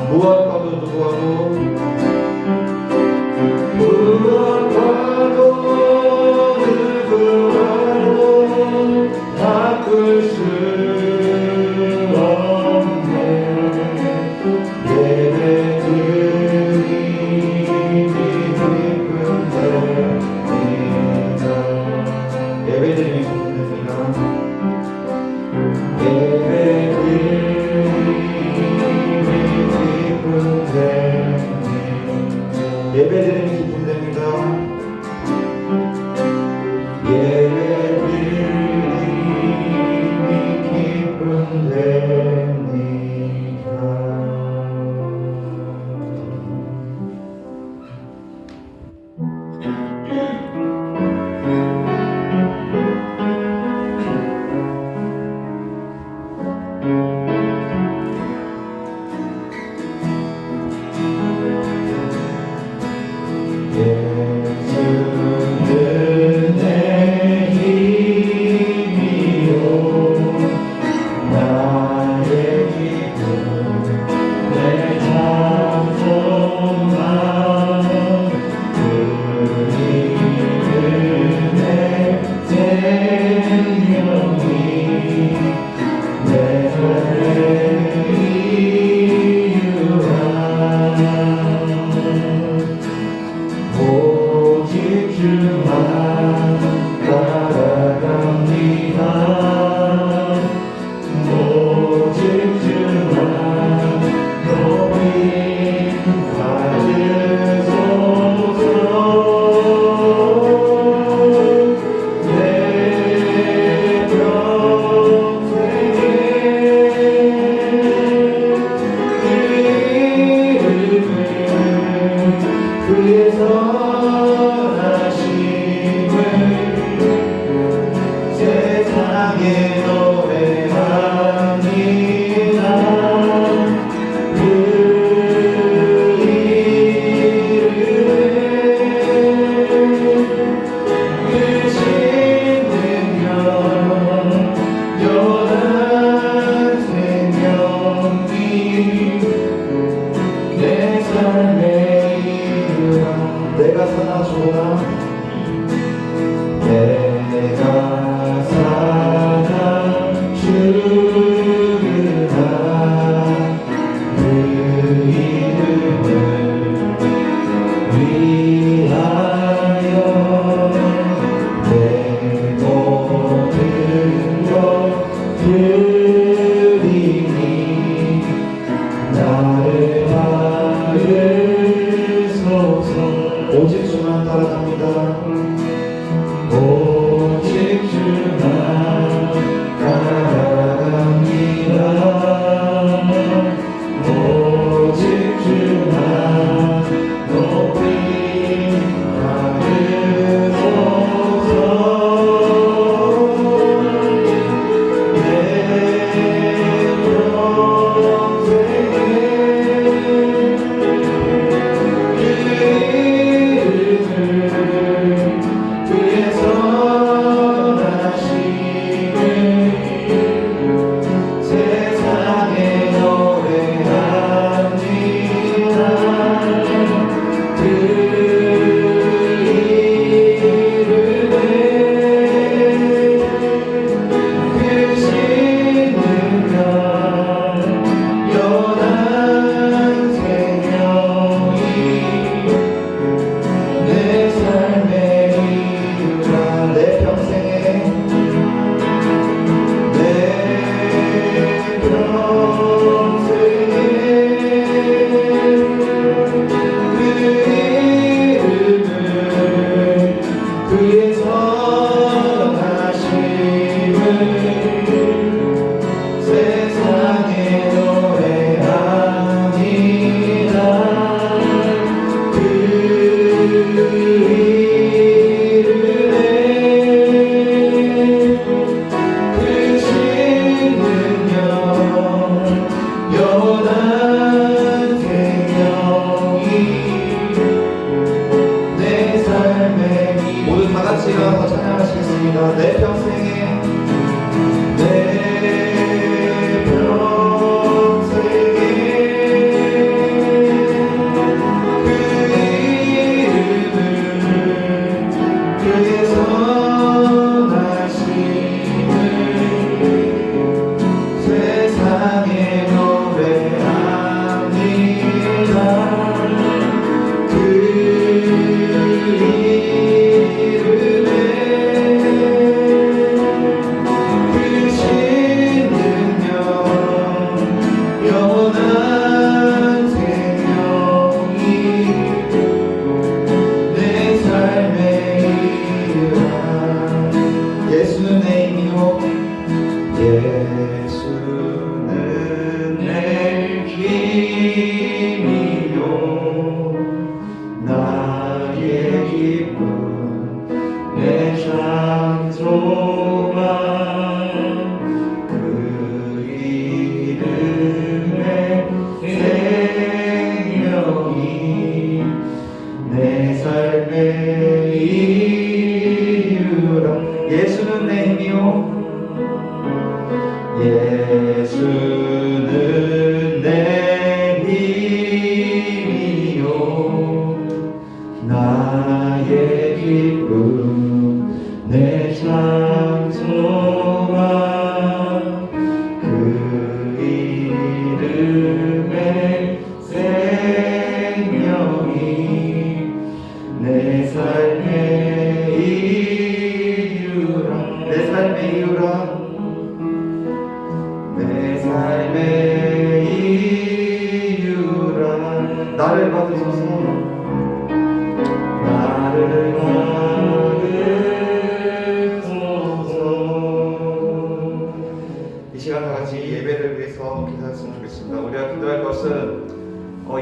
무엇과도 누구하고 바꿀 수 없네. 예배드림이 기쁨됩니다. 예배드림이 기쁨됩니다. 예배드림이 기쁨됩니다. 예배드림이 기쁨됩니다. 예수는 내 힘이요 나의 기쁨 내 찬송만 그리는 내 생명이 내 삶의 이유라. 오직 주만 따라갑니다. 오직 주만 높이 받으소서. 내 평생에 그 이름을 위해서 세상에 노래합니다. 그 이름에 크신 능력 연한 생명이 내 삶의 이유라. 내가 사나 죽어나 내가 사나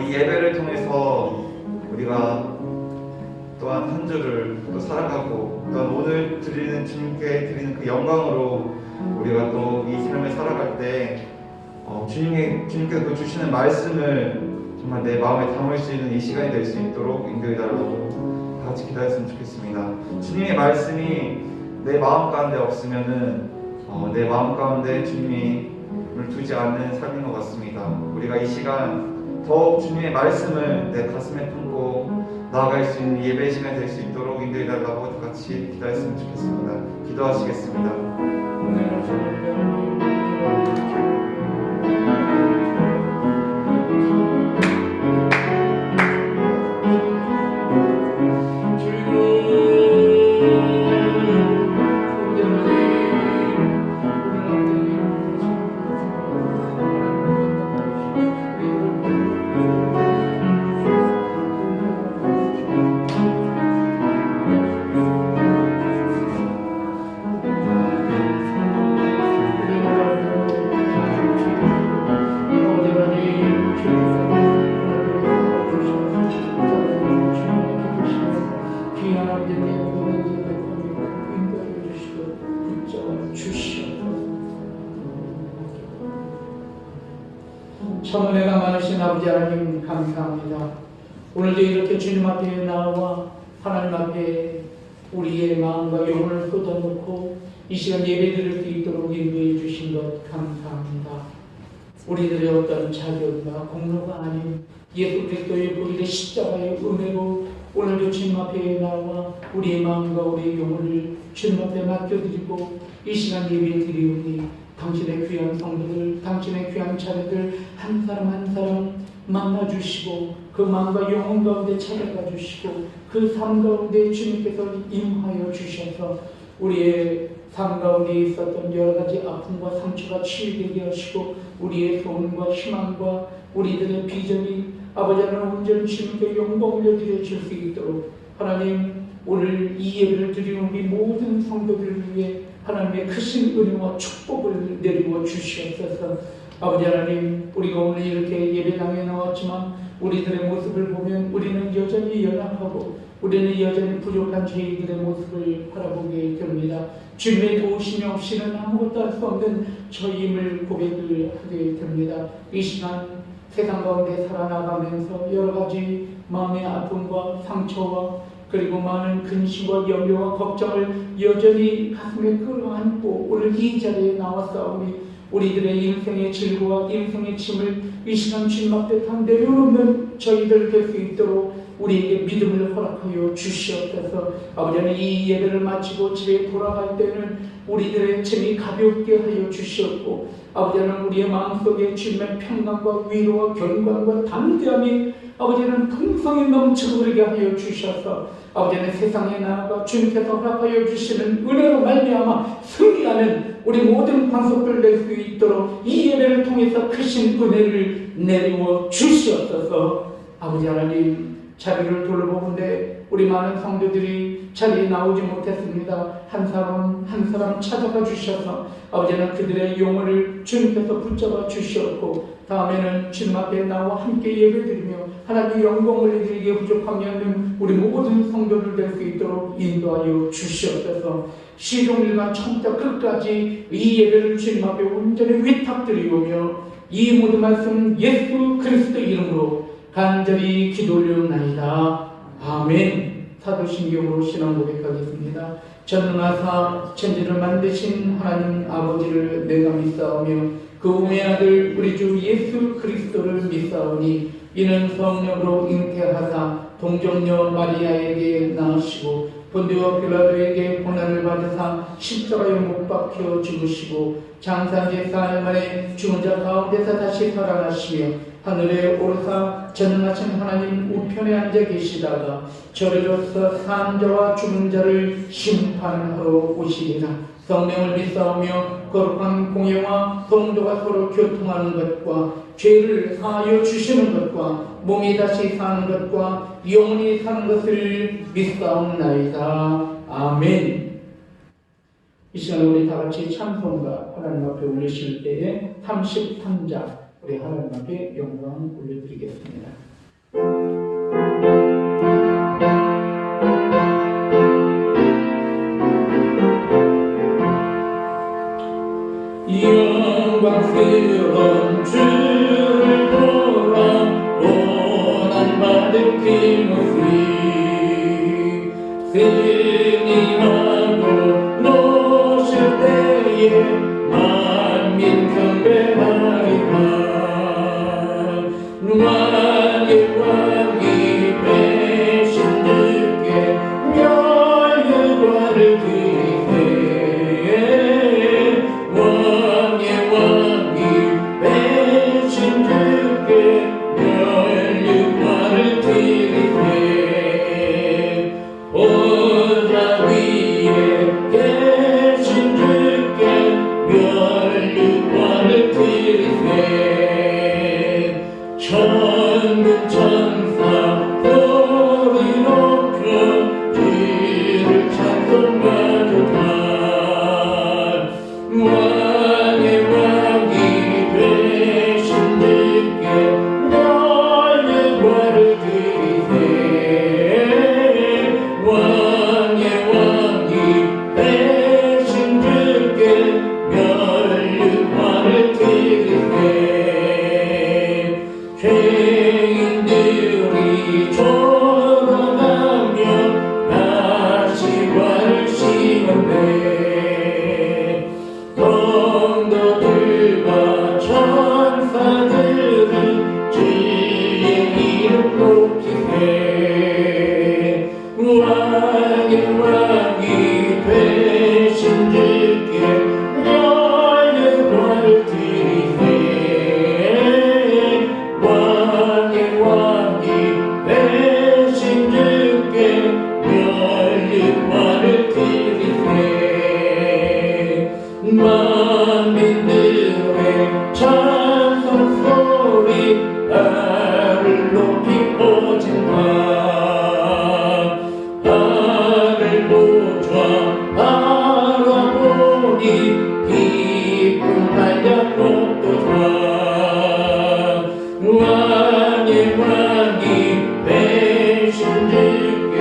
이 예배를 통해서 우리가 또한 한 주를 또 살아가고 또한 오늘 주님께 드리는 그 영광으로 우리가 또 이 삶을 살아갈 때 주님께서 주시는 말씀을 정말 내 마음에 담을 수 있는 이 시간이 될 수 있도록 인도해달라고 다 같이 기도했으면 좋겠습니다. 주님의 말씀이 내 마음 가운데 없으면은 내 마음 가운데 주님을 두지 않는 삶인 것 같습니다. 우리가 이 시간 더욱 주님의 말씀을 내 가슴에 품고 나아갈 수 있는 예배 시간이 될 수 있도록 인도해달라고 다 같이 기도했으면 좋겠습니다. 기도하시겠습니다. 천은혜가 많으신 아버지 하나님 감사합니다. 오늘도 이렇게 주님 앞에 나와 하나님 앞에 우리의 마음과 영혼을 쏟아놓고 이 시간 예배 드릴 수 있도록 인도해 주신 것 감사합니다. 우리들의 어떤 자격이나 공로가 아닌 예수 그리스도의 보일의 십자가의 은혜로 오늘도 주님 앞에 나와 우리의 마음과 우리의 영혼을 주님 앞에 맡겨드리고 이 시간 예배 드리오니 당신의 귀한 성도들, 당신의 귀한 자녀들 한 사람 한 사람 만나주시고 그 마음과 영혼 가운데 찾아가 주시고 그 삶 가운데 주님께서 임하여 주셔서 우리의 삶 가운데 있었던 여러 가지 아픔과 상처가 치유되게 하시고 우리의 소원과 희망과 우리들의 비전이 아버지 하나님 온전히 주님께 영광 올려드려 줄 수 있도록 하나님 오늘 이 예배를 드리는 우리 모든 성도들을 위해 하나님의 크신 은혜와 축복을 내리고 주시옵소서. 아버지 하나님, 우리가 오늘 이렇게 예배당에 나왔지만 우리들의 모습을 보면 우리는 여전히 연약하고 우리는 여전히 부족한 저희들의 모습을 바라보게 됩니다. 주님의 도우심이 없이는 아무것도 할 수 없는 저희임을 고백을 하게 됩니다. 이 시간 세상 가운데 살아나가면서 여러 가지 마음의 아픔과 상처와 그리고 많은 근심과 염려와 걱정을 여전히 가슴에 끌어안고 오늘 이 자리에 나왔사오니 우리들의 인생의 질고와 인생의 짐을 이 시간 주님 앞에 다 내려놓는 저희들 될 수 있도록 우리에게 믿음을 허락하여 주시옵소서. 아버지는 이 예배를 마치고 집에 돌아갈 때는 우리들의 짐이 가볍게 하여 주시옵고 아버지는 우리의 마음속에 주님의 평강과 위로와 견고함과 담대함이 아버지는 풍성히 넘쳐흐르게 하여 주셔서 아버지는 세상에 나아가 주님께서 허락하여 주시는 은혜로 말미암아 승리하는 우리 모든 방송들 낼 수 있도록 이 예배를 통해서 크신 은혜를 내리워 주시옵소서. 아버지 하나님 자리를 둘러보는데 우리 많은 성도들이 자리에 나오지 못했습니다. 한 사람 한 사람 찾아가 주셔서 아버지는 그들의 영혼을 주님께서 붙잡아 주시었고 다음에는 주님 앞에 나와 함께 예배드리며 하나님의 영광을 드리기에 부족함이 없는 우리 모든 성도들 될 수 있도록 인도하여 주시옵소서. 시종일관 처음부터 끝까지 이 예배를 주님 앞에 온전히 위탁드리오며 이 모든 말씀 예수 그리스도 이름으로 간절히 기도 올려옵나이다. 아멘. 사도신경으로 신앙 고백하겠습니다. 전능하사 천지를 만드신 하나님 아버지를 내가 믿사오며 그 우의 아들 우리 주 예수 그리스도를 믿사오니 이는 성령으로 잉태하사 동정녀 마리아에게 낳으시고 본디오 빌라도에게 고난을 받으사 십자가에 못 박혀 죽으시고 장사제 4일 만에 죽은 자 가운데서 다시 살아나시며 하늘에 오르사 전능하신 하나님 우편에 앉아 계시다가 저리로서 사는 자와 죽은 자를 심판하러 오시리라. 성령을 믿사오며 거룩한 공예와 성도가 서로 교통하는 것과 죄를 사하여 주시는 것과 몸이 다시 사는 것과 영원히 사는 것을 믿사옵나이다. 아멘. 이 시간에 우리 다같이 찬송가 하나님 앞에 올리실 때에 33장 우리 하나님 앞에 영광 올려드리겠습니다. 영광스러운 주를 보라 고난받은 그 모습 승리하고 노실 때에 만민 경배하리라. 왕의 왕이 되신 주께 멸류관을 드리세. 왕의 왕이 되신 주께 멸류관을 드리세. 보좌 위에 계신 주께 멸류관을 드리세. 천군 천사 소리 높여 주를 찬송하도다. 왕의 왕이 되신 주께 멸류관을 드리세. 왕의 왕이 되신 주께 멸류관을 드리세. 죄인들이 졸아가며 다시 관을 씌웠네. 성도들과 천사들은 주의 이름 높이세. 왕의 왕이 되신 주께 멸류관을 드리세. 왕의 왕이 되신 주께 멸류관을 드리세. 만민들의 찬송 소리 하늘 높이 퍼진다. 하늘 보좌 바라보니 기쁨 달려 돋도다. 왕의 왕이 되신 주께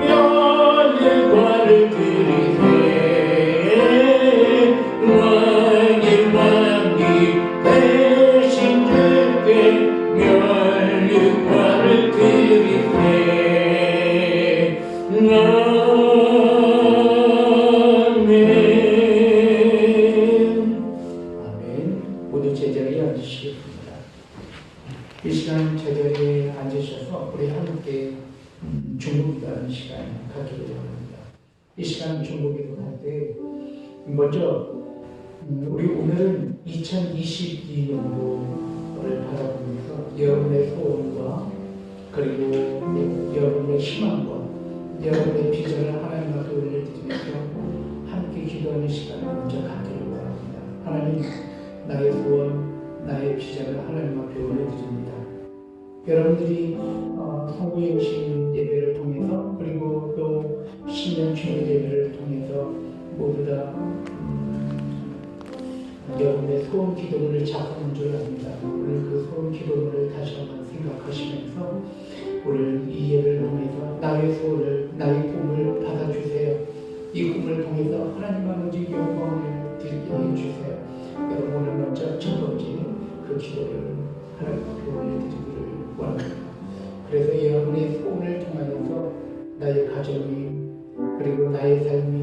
멸류관을 드리세. 우리 오늘은 2022년도를 바라보면서 여러분의 소원과 그리고 여러분의 희망과 여러분의 비전을 하나님 앞에 올려드리면서 함께 기도하는 시간을 먼저 갖기를 바랍니다. 하나님, 나의 소원, 나의 비전을 하나님 앞에 올려드립니다. 여러분들이 성구영신 예배를 통해서 그리고 또 신년 주일 예배를 통해서 모두 다 여러분의 소원 기도문을 작성한 줄 압니다. 오늘 그 소원 기도문을 다시 한번 생각하시면서 오늘 이 예배를 통해서 나의 소원을, 나의 꿈을 받아주세요. 이 꿈을 통해서 하나님 아버지 영광을 드리게 해주세요. 여러분 오늘 먼저 첫 번째 그 기도를 하나님 앞에 올려드리기를 원합니다. 그래서 여러분의 소원을 통하여서 나의 가정이 그리고 나의 삶이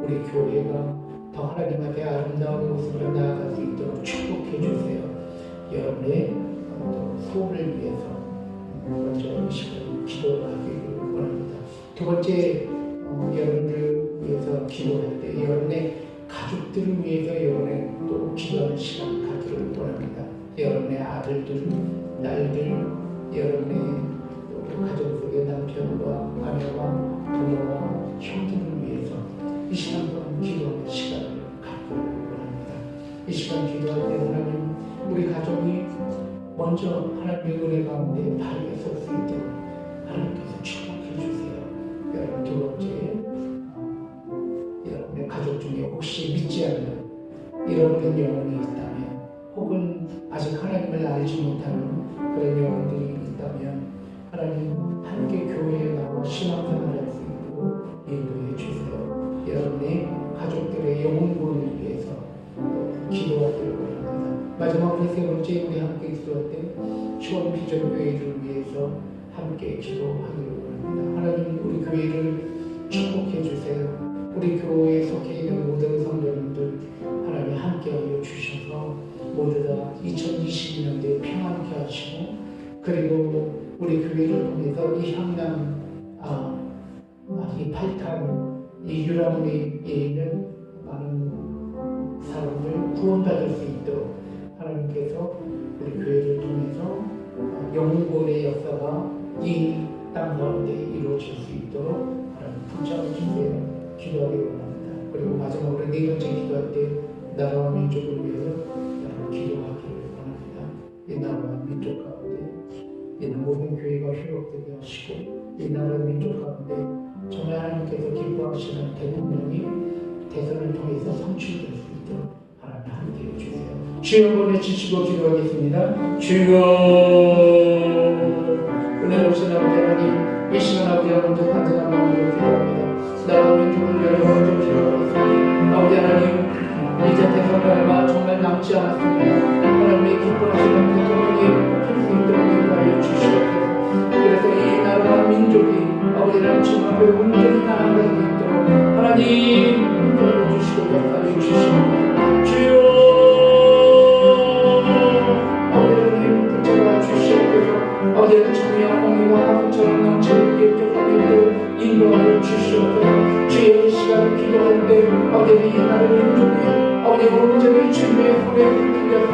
우리 교회가 더 하나님 앞에 아름다운 모습으로 나아갈 수 있도록 축복해 주세요. 여러분의 소원을 위해서 먼저 이 시간 기도하기를 원합니다. 두 번째, 여러분들을 위해서 기도할 때 여러분의 가족들을 위해서 여러분의 또 기도하는 시간 갖기를 원합니다. 여러분의 아들들, 딸들, 여러분의 가정 속의 남편과 아내와 부모와 형들을 위해서 이 시간 동안 기도하는 시간을 갖기를 원합니다. 이 시간 기도할 때 하나님, 우리 가정이 먼저 하나님의 은혜 가운데 바르게 설 수 있도록 하나님께서 축복해 주세요. 여러분 두 번째, 여러분의 가족 중에 혹시 믿지 않는 잃어버린 영혼이 있다면 혹은 아직 하나님을 알지 못하는 그런 영혼들이 있다면 하나님 함께 교회에 나와 신앙생활을 할 수 있도록 인도해 주세요. 여러분의 가족들의 영혼 구원을 위해서 기도하기를 원합니다. 마지막으로 세 번째, 우리 함께 기도할 때 시원 비전 교회를 위해서 함께 기도하기를 원합니다. 하나님 우리 교회를 축복해 주세요. 우리 교회에 속해 있는 모든 성도님들 하나님 함께하여 주셔서 모두 다 2022년도에 평안케 하시고 그리고 우리 교회를 통해서 이 향남, 이 팔탄, 이 유람리에 있는 많은 사람들 구원받을 수 있도록 하나님께서 우리 교회를 통해서 영구의 역사가 이 땅 가운데 이루어질 수 있도록 하나님 붙잡아 주세요. 기도하기를 원합니다. 그리고 마지막으로 네 번째 기도할 때 나라와 민족을 위해서 여러분 기도하기를 원합니다. 이 나라와 민족 가운데 이 모든 교회가 회복되게 하시고 이 나라 민족 가운데 정말 하나님께서 기뻐하시는 대통령이 대선을 통해서 성취될 수 있도록 하나님 함께해 주세요. 주여 보내주시고 기도하겠습니다. 주여 은혜로우신 아버지 하나님, 이 시간 아버지 하나님도 간절한 마음으로 기도합니다. 나라 민족을 위하여 먼저 기도하겠습니다. 아버지 하나님, 이제 대선을 얼마 정말 남지 않았습니다. 하나님의 기뻐하시는 대통령이 뽑힐 수 있도록 인도하여 주시옵소서. 그래서 이 나라와 민족이 아버지 하나님 주님 앞에 온전히 나아갈 수 있도록 하나님 인도하여 주시고 역사하여 주시옵소서. 주여 아버지 하나님 붙잡아 주시옵소서. 아버지 하나님 정의와 공의와 화성처럼 넘치는 기억하며 인도하여 주시옵소서. 주의 시간을 기도할 때 아버지 이 나라 민족이 아버지 온전히 주님의 손에 풀려서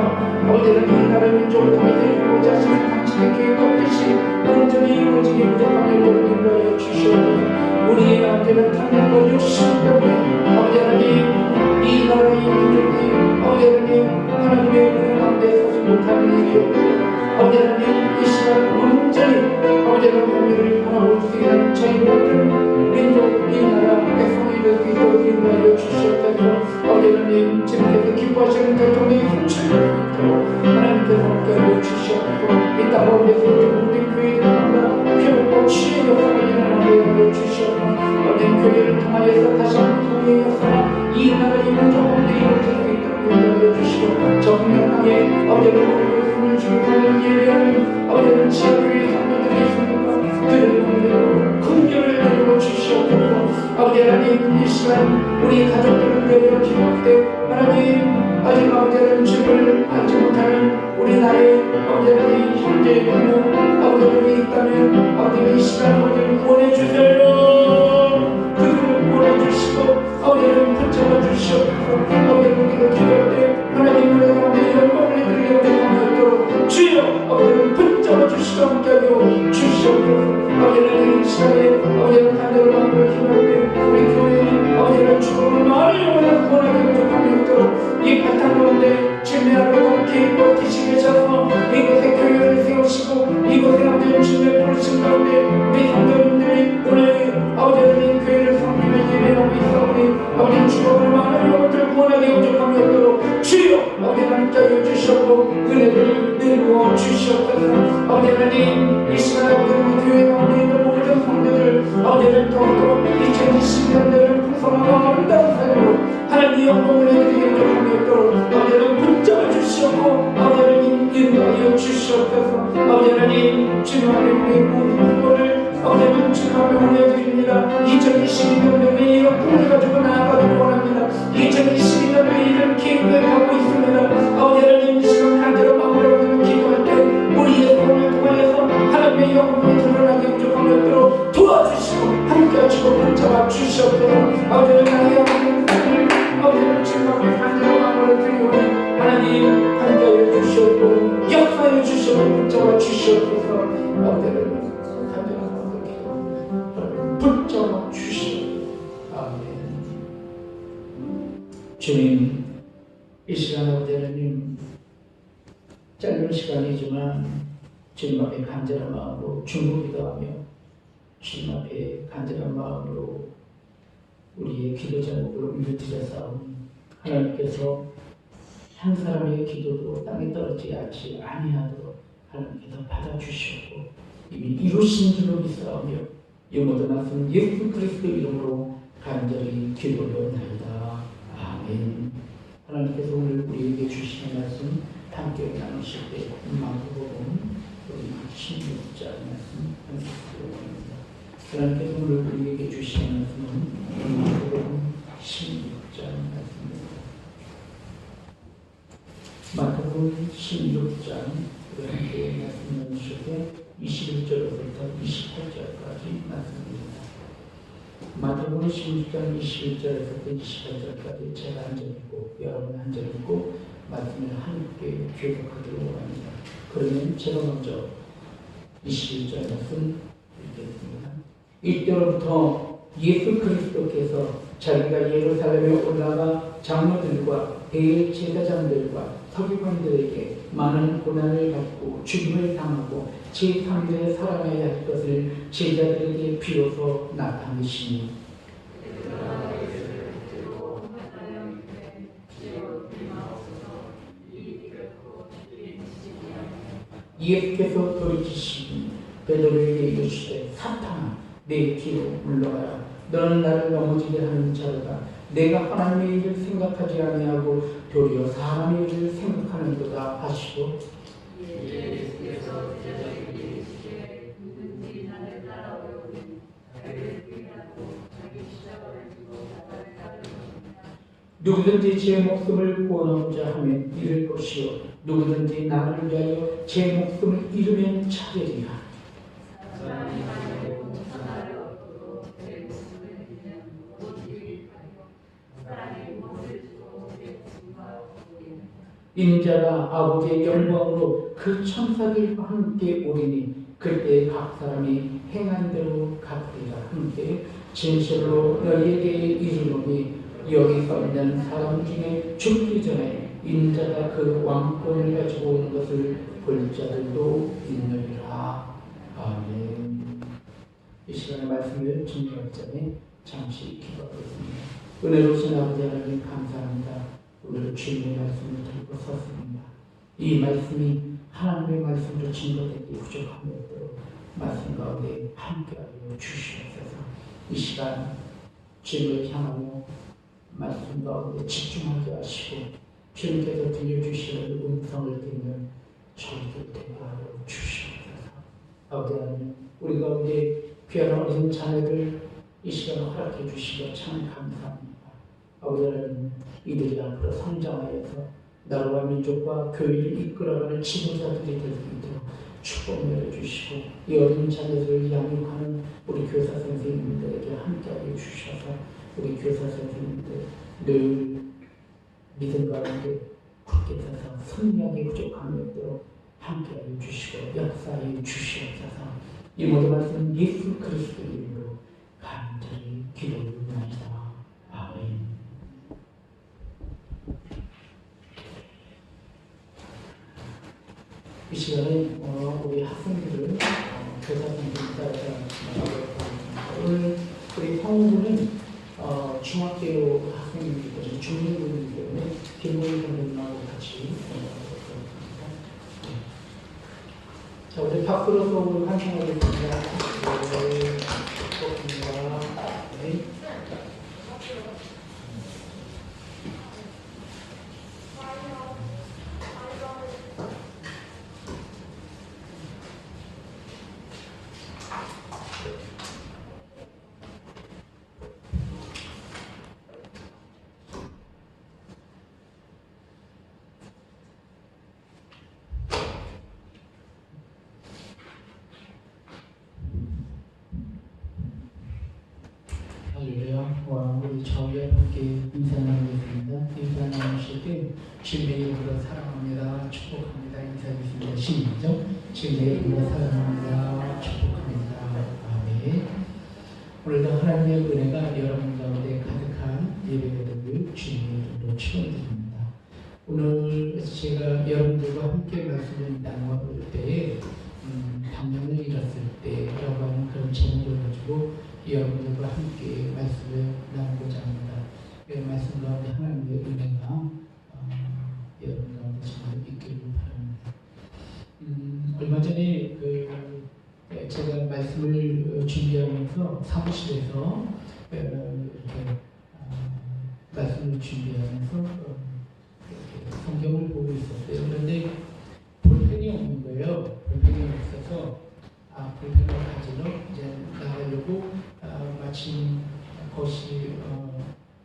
아버지 이 나라 민족을 통해서 이루고자 하시는 당신의 계획과 뜻이 온전히 이루어지게 부탁하며 인도하여 주시옵소서. 우리의 남편은 탐욕과 욕심 때문에 아버지 하나님 이 나라의 민족이 아버지 하나님의 은혜 가운데 서지 못하는 일이옵소서. 아버지 하나님 이 시간 온전히 아버지 하나님 우리를 바라볼 수 있는 저희 모든 민족 이 나라 백성이 될 수 있도록 인도하여 주시옵소서. 아버지 하나님 주님께서 기뻐하시는 대통령이 성취될 수 있도록 하나님께서 함께하여 주시옵소서. 이 땅 가운데서 모든 교회들마다 회복과 치유의 역사가 일어나게 하여 주시옵소서. 아버지 교회를 통하여서 다시 한번 통의 역사가 이 나라의 민족 가운데 이루어질 수 있도록 인도하여 주시고 정명하게 아버지 하나님 숨을 죽이고 예배하는 아버지 하나님 지하교회 성도들이 있습니까? 들은 대로 긍휼을 내려 주시옵소서. 아버지 하나님 이 시간 우리 가족들을 위하여 기도할 때 하나님 아직 아버지 하나님 주를 알지 못하는 우리 나의 아버지 하나님 형제 부모 아버지 하나님 있다면 아버지 하나님 이 시간 아버지를 구원해 주세요. 그들을 구원해 주시고 아버지 하나님 붙잡아 주시옵소서. 아버지 하나님 기도할 때 원하게 용접함이 없도록 주여 아버지 하나님께 하여 주시옵고 은혜를 내려 주시옵소서. 아버지 하나님 이 시간에 아버지 교회 가운데 있는 모든 성도들 아버지를 더욱더 2020년대를 풍성하고 아름다운 삶으로 하나님의 영광을 내드리게 용접함이 없도록 아버지를 붙잡아 주시옵고 아버지를 인도하여 주시옵소서. 아버지 하나님 주님 앞에 우리의 모든 것을 아버지는 주님 앞에 올려드립니다. 2022년도에 이런 꿈을 가지고 나아가기를 원합니다. 2022년도에 이런 계획을 갖고 있습니다. 아버지 하나님 이 시간 간절한 마음으로 기도할 때 우리의 손을 통하여서 하나님의 영광이 드러나게 용접함이 없도록 도와주시고 함께하시고 붙잡아 주시옵소서. 아버지는 나의 아버지는 주님 앞에 간절한 마음으로 드리오니 하나님 함께하여 주시옵고 역사하여 주시옵고 붙잡아 주시옵소서. 아버지는 간절한 마음으로 기도합니다. 붙잡아 주시옵소서. 아멘. 주님 이 시간 아버지 하나님 짧은 시간이지만 주님 앞에 간절한 마음으로 중보기도하며 주님 앞에 간절한 마음으로 우리의 기도 제목을 옮겨드렸사오니 하나님께서 한 사람의 기도도 땅에 떨어지지 않지 아니하도록 하나님께서 받아주시고 이미 이루신 줄로 믿사오며 영원한 말씀 예수 그리스도 이름으로 간절히 기도하옵나이다. 아멘. 하나님께서 오늘 우리에게 주시는 말씀 함께 나누실 때 마태복음 16장 말씀 함께 드립니다. 하나님께서 오늘 우리에게 주시는 말씀은 마태복음 16장 말씀입니다. 마태복음 16장 함께 말씀 나누실 때 21절부터 28절까지 말씀입니다. 마태복음 16장 21절에서부터 28절까지 제가 한 절 읽고 여러분 한 절 읽고 말씀을 함께 교독하기를 원합니다. 그러면 제가 먼저 21절 말씀 읽겠습니다. 이때로부터 예수 그리스도께서 자기가 예루살렘에 올라가 장로들과 대제사장들과 서기관들에게 많은 고난을 받고 죽임을 당하고 제3대에 살아나야 할 것을 제자들에게 비로소 나타내시니 예수께서 돌이키시니 베드로에게 이르시되 사탄아 내 뒤로 물러가라. 너는 나를 넘어지게 하는 자로다. 내가 하나님의 일을 생각하지 아니하고 도리어 사람의 일을 생각하는도다 하시고 누구든지 제 목숨을 구원하고자 하면 잃을 것이요 누구든지 나를 위하여 제 목숨을 잃으면 찾으리라. 인자가 아버지의 영광으로 그 천사들과 함께 오리니 그때 각 사람이 행한 대로 갚으리라. 함께 진실로 너희에게 이르노니 여기 서 있는 사람 중에 죽기 전에 인자가 그 왕권을 가지고 오는 것을 볼 자들도 있느니라. 아멘. 이 시간에 말씀을 준비하기 전에 잠시 기도하겠습니다. 은혜로우신 아버지 하나님 감사합니다. 오늘 주님의 말씀을 들고 섰습니다. 이 말씀이 하나님의 말씀으로 증거되기 부족함이 없도록 말씀 가운데 함께하여 주시옵소서. 이 시간 주님을 향하며 말씀 가운데 집중하게 하시고 주님께서 들려주시는 음성을 듣는 저희들 되게 하여 주시옵소서. 아버지 하나님 우리 가운데 귀한 어린 자녀들 이 시간 허락해 주시고 참 감사합니다. 아버지 하나님 이들이 앞으로 성장하여서 나라와 민족과 교회를 이끌어가는 지도자들이 될 수 있도록 축복 내려주시고 이 어린 자녀들을 양육하는 우리 교사 선생님들에게 함께하여 주셔서 우리 교사 선생님들 늘 믿음 가운데 굳게 서서 승리하게 부족함이 없도록 함께하여 주시고 역사하여 주시옵소서. 이 모든 말씀 예수 그리스도 이름으로 간절히 기도합니다. 아멘. 이 시간에 우리 학생들을 교사 선생님 따라서 오늘 우리 성우는 중학교 학생이기 때문에 중등부이기 때문에 김동희 선생님하고 같이 자, 우리 박수로 수업을 환영하겠습니다. 네, 고맙습니다. 네. 할렐루야. 우리 저희와 함께 인사 나누겠습니다. 인사 나누실 때 주님의 이름으로 사랑합니다. 축복합니다. 인사하겠습니다. 시작. 주님의 이름으로 사랑합니다. 축복합니다. 아멘. 오늘도 하나님의 은혜가 여러분 가운데 가득한 예배가 되길 주님의 이름으로 축원드립니다. 오늘 제가 여러분들과 함께 말씀을 나누어 때에 방향을 잃었을 때라고 하는 그런 제목을 가지고 여러분들과 함께 말씀을 나누고자 합니다. 이 말씀 가운데 하나님의 은혜가 여러분 가운데 정말 있기를 바랍니다. 얼마 전에 제가 말씀을 준비하면서 사무실에서 이렇게 말씀을 준비하면서 이렇게 성경을 보고 있었어요. 그런데 볼펜이 없는 거예요. 볼펜이 없어서 볼펜을 가지러 이제 나가려고 마침 거실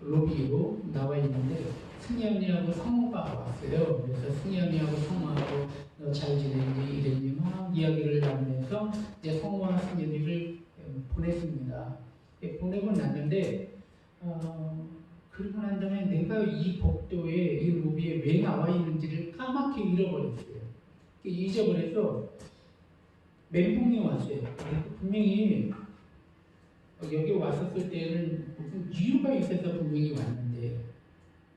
로비로 나와 있는데 승희 언니하고 성우가 왔어요. 그래서 승희 언니하고 성우하고 잘 지내니 이랬니 막 이야기를 나누면서 이제 성우와 승희 언니를 보냈습니다. 보내고 났는데 그러고 난 다음에 내가 이 복도에 이 로비에 왜 나와 있는지를 까맣게 잃어버렸어요. 잊어버려서 멘붕이 왔어요. 분명히 여기 왔었을 때는 무슨 이유가 있어서 분명히 왔는데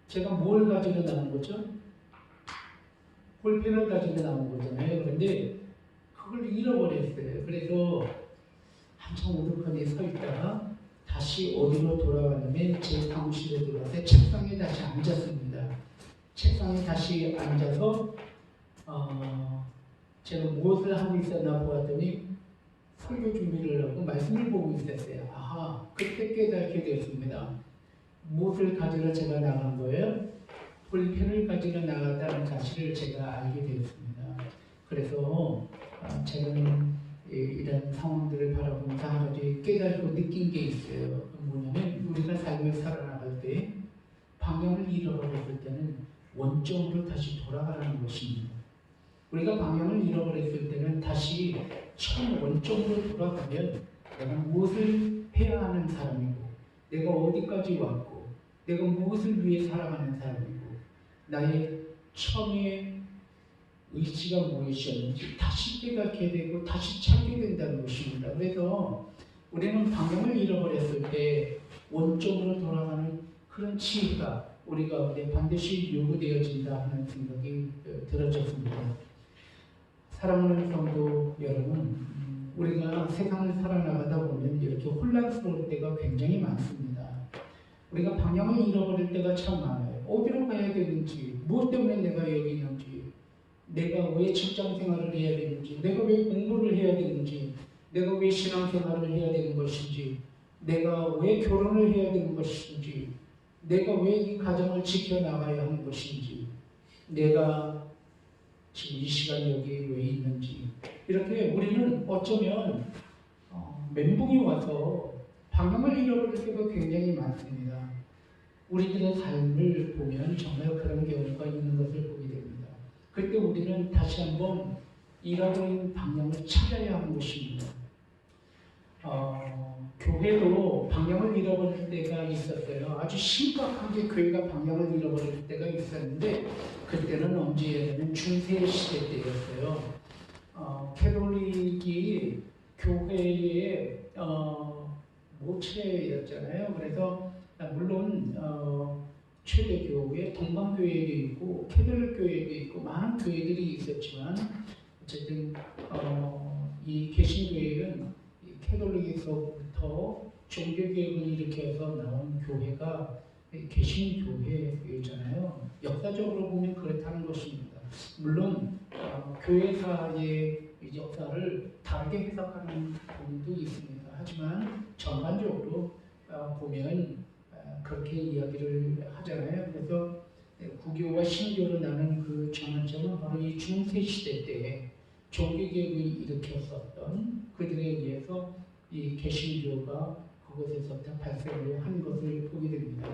제가 뭘 가지고 나온 거죠? 볼펜을 가지고 나온 거잖아요. 그런데 그걸 잃어버렸어요. 그래서 한참 우두커니 서 있다가 다시 어디로 돌아왔냐면 제 사무실에 들어와서 책상에 다시 앉았습니다. 책상에 다시 앉아서 제가 무엇을 하고 있었나 보았더니 설교 준비를 하고 말씀을 보고 있었어요. 아하, 그때 깨닫게 되었습니다. 무엇을 가지러 제가 나간 거예요? 볼펜을 가지러 나갔다는 사실을 제가 알게 되었습니다. 그래서 저는 이런 상황들을 바라보면서 한 가지 깨닫고 느낀 게 있어요. 뭐냐면 우리가 삶을 살아나갈 때 방향을 잃어버렸을 때는 원점으로 다시 돌아가라는 것입니다. 우리가 방향을 잃어버렸을 때는 다시 처음 원점으로 돌아가면 내가 무엇을 해야 하는 사람이고 내가 어디까지 왔고 내가 무엇을 위해 살아가는 사람이고 나의 처음에 의지가 무엇이었는지 다시 깨닫게 되고 다시 찾게 된다는 것입니다. 그래서 우리는 방향을 잃어버렸을 때 원점으로 돌아가는 그런 지혜가 우리 가운데 반드시 요구되어진다 하는 생각이 들어졌습니다. 사랑하는 성도 여러분, 우리가 세상을 살아나가다 보면 이렇게 혼란스러울 때가 굉장히 많습니다. 우리가 방향을 잃어버릴 때가 참 많아요. 어디로 가야 되는지, 무엇 때문에 내가 여기 있는지, 내가 왜 직장 생활을 해야 되는지, 내가 왜 공부를 해야 되는지, 내가 왜 신앙생활을 해야 되는 것인지, 내가 왜 결혼을 해야 되는 것인지, 내가 왜 이 가정을 지켜나가야 하는 것인지, 내가 지금 이 시간 여기에 왜 있는지, 이렇게 우리는 어쩌면 멘붕이 와서 방향을 잃어버릴 때가 굉장히 많습니다. 우리들의 삶을 보면 정말 그런 경우가 있는 것을 보게 됩니다. 그때 우리는 다시 한번 잃어버린 방향을 찾아야 하는 것입니다. 교회도 방향을 잃어버릴 때가 있었어요. 아주 심각하게 교회가 방향을 잃어버릴 때가 있었는데 그때는 언제였냐면 중세 시대 때였어요. 캐톨릭이 교회의 모체였잖아요. 그래서 물론 최대 교회, 동방교회도 있고 캐톨릭 교회도 있고 많은 교회들이 있었지만 어쨌든 이 개신교회는 캐톨릭에서부터 종교개혁을 일으켜서 나온 교회가 개신교회잖아요. 역사적으로 보면 그렇다는 것입니다. 물론 교회사의 역사를 다르게 해석하는 부분도 있습니다. 하지만 전반적으로 보면 그렇게 이야기를 하잖아요. 그래서 구교와 신교로 나눈 그 전환점은 바로 이 중세 시대 때 종교개혁을 일으켰었던 그들에 의해서 이 개신교가 그곳에서부터 발생을 한 것을 보게 됩니다.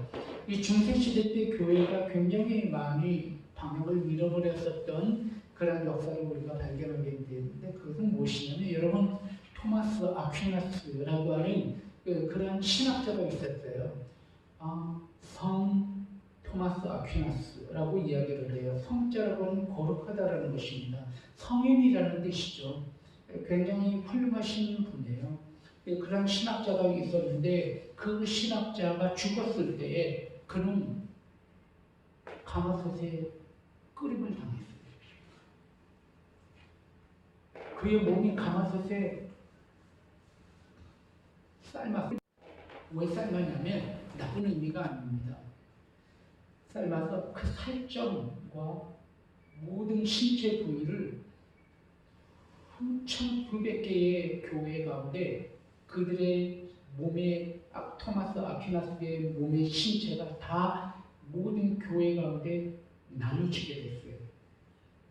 이 중세 시대 때 교회가 굉장히 많이 방향을 잃어버렸었던 그런 역사를 우리가 발견하게 되는데 그것은 무엇이냐면 여러분 토마스 아퀴나스라고 하는 그런 신학자가 있었어요. 성 토마스 아퀴나스라고 이야기를 해요. 성자라고 하는 거룩하다라는 것입니다. 성인이라는 뜻이죠. 굉장히 훌륭하신 분이에요. 그런 신학자가 있었는데 그 신학자가 죽었을 때에 그는 가마솥에 끓임을 당했어요. 그의 몸이 가마솥에 삶았어요. 왜 삶았냐면 나쁜 의미가 아닙니다. 삶아서 그 살점과 모든 신체 부위를 3,900개의 교회 가운데 그들의 몸에 토마스 아퀴나스의 몸의 신체가 다 모든 교회 가운데 나눠지게 됐어요.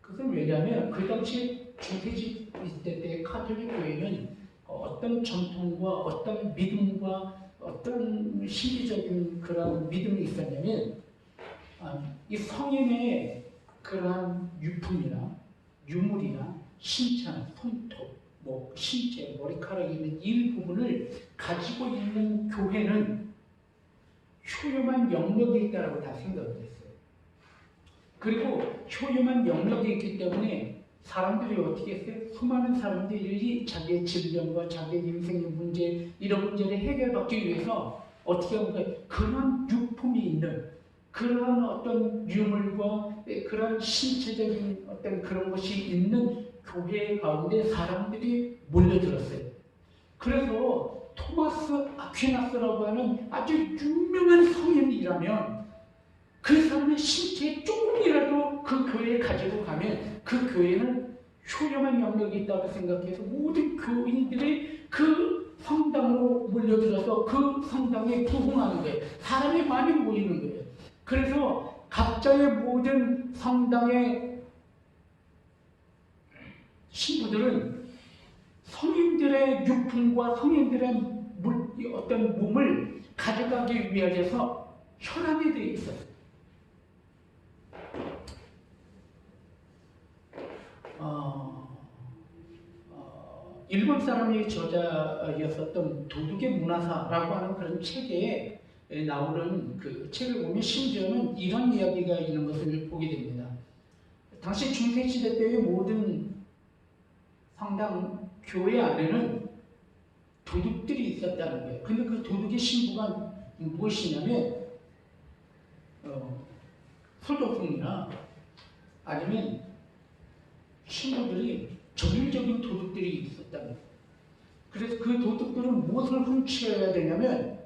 그것은 왜냐하면 그 당시 중세시 때 카톨릭 교회는 어떤 전통과 어떤 믿음과 어떤 신비적인 그런 믿음이 있었냐면 이 성인의 그러한 유품이나 유물이나 신체나 손톱, 신체, 머리카락이 있는 일부분을 가지고 있는 교회는 효용한 영역이 있다고 다 생각을 했어요. 그리고 효용한 영역이 있기 때문에 사람들이 어떻게 했어요? 수많은 사람들이 자기의 질병과 자기의 인생의 문제, 이런 문제를 해결받기 위해서 어떻게 하는 거예요? 그런 유품이 있는 그러한 어떤 유물과 그런 신체적인 어떤 그런 것이 있는 교회 가운데 사람들이 몰려들었어요. 그래서 토마스 아퀴나스라고 하는 아주 유명한 성인이라면 그 사람의 신체에 조금이라도 그 교회에 가지고 가면 그 교회는 효용한 영역이 있다고 생각해서 모든 교인들이 그 성당으로 몰려들어서 그 성당에 부흥하는 거예요. 사람이 많이 모이는 거예요. 그래서 각자의 모든 성당의 신부들은 성인들의 유품과 성인들의 어떤 몸을 가져가기 위해서 혈안이 되어 있어요. 일본 사람이 저자였었던 도둑의 문화사라고 하는 그런 책에 나오는 그 책을 보면 심지어는 이런 이야기가 있는 것을 보게 됩니다. 당시 중세시대 때의 모든 성당 교회 안에는 도둑들이 있었다는 거예요. 근데 그 도둑의 신부가 무엇이냐면 소도둑이나 아니면 신부들이 전율적인 도둑들이 있었다는 거예요. 그래서 그 도둑들은 무엇을 훔쳐야 되냐면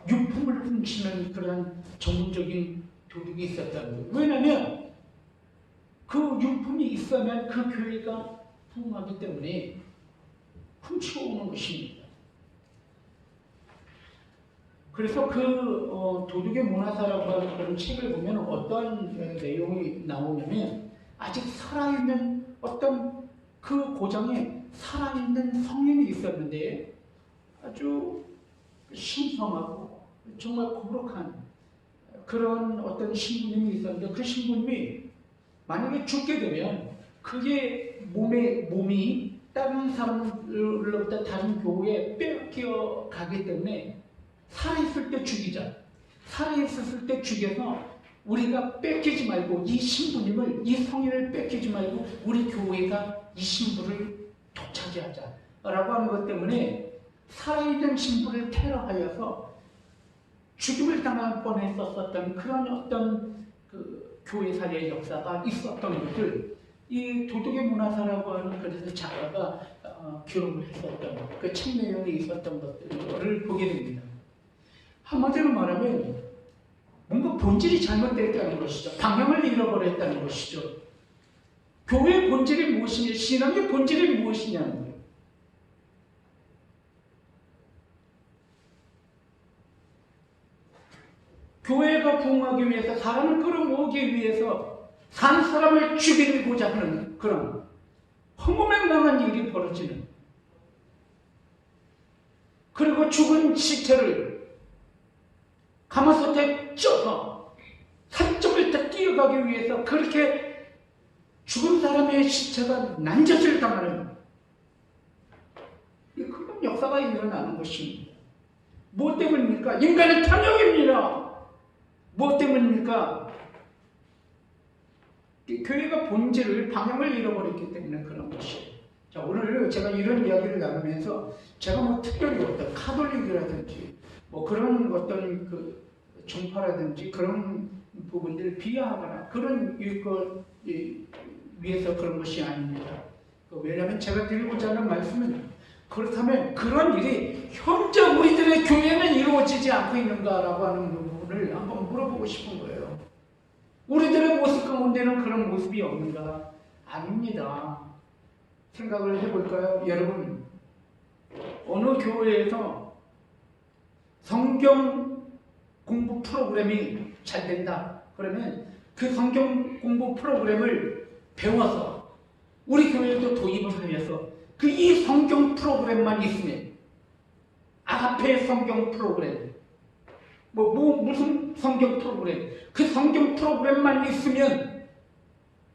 유품을 훔치는 그런 전문적인 도둑이 있었다는 거예요. 왜냐하면 그 유품이 있어야만 그 교회가 부흥하기 때문에 훔쳐오는 것입니다. 그래서 그 도둑의 문화사라고 하는 그런 책을 보면 어떤 내용이 나오냐면 아직 살아있는 어떤 그 고장에 살아있는 성인이 있었는데 아주 신성하고 정말 거룩한 그런 어떤 신부님이 있었는데 그 신부님이 만약에 죽게 되면 그게 몸이 다른 사람으로부터 다른 교회에 빼앗겨 가기 때문에 살아있을 때 죽이자. 살아있었을 때 죽여서 우리가 뺏기지 말고 이 신부님을, 이 성인을 뺏기지 말고 우리 교회가 이 신부를 독차지하자 라고 하는 것 때문에 살아있는 신부를 테러하여서 죽임을 당할 뻔했었던 그런 어떤 그 교회사의 역사가 있었던 것을 이 도둑의 문화사라고 하는 그래서 작가가 기록을 했었던 그 책 내용이 있었던 것들을 보게 됩니다. 한마디로 말하면 뭔가 본질이 잘못됐다는 것이죠. 방향을 잃어버렸다는 것이죠. 교회의 본질이 무엇이냐, 신앙의 본질이 무엇이냐는 거예요. 교회가 부흥하기 위해서, 사람을 끌어모으기 위해서 산 사람을 죽이고자 하는 그런 허무맹랑한 일이 벌어지는, 그리고 죽은 시체를 가마솥에 쪄서 산점을 다 뛰어가기 위해서 그렇게 죽은 사람의 시체가 난젓을 당하는 그런 역사가 일어나는 것입니다. 무엇 때문입니까? 인간의 탐욕입니다. 무엇 때문입니까? 교회가 본질을, 방향을 잃어버렸기 때문에 그런 것이에요. 자, 오늘 제가 이런 이야기를 나누면서 제가 뭐 특별히 어떤 카톨릭이라든지 뭐 그런 어떤 그 종파라든지 그런 부분들을 비하하거나 그런 것 위해서 그런 것이 아닙니다. 왜냐하면 제가 드리고자 하는 말씀은, 그렇다면 그런 일이 현재 우리들의 교회는 이루어지지 않고 있는가라고 하는 부분을 한번 물어보고 싶은 거예요. 우리들의 모습 가운데는 그런 모습이 없는가? 아닙니다. 생각을 해볼까요? 여러분, 어느 교회에서 성경 공부 프로그램이 잘 된다 그러면 그 성경 공부 프로그램을 배워서 우리 교회에도 도입을 해서 그 이 성경 프로그램만 있으면, 아가페 성경 프로그램, 무슨 성경 프로그램, 그 성경 프로그램만 있으면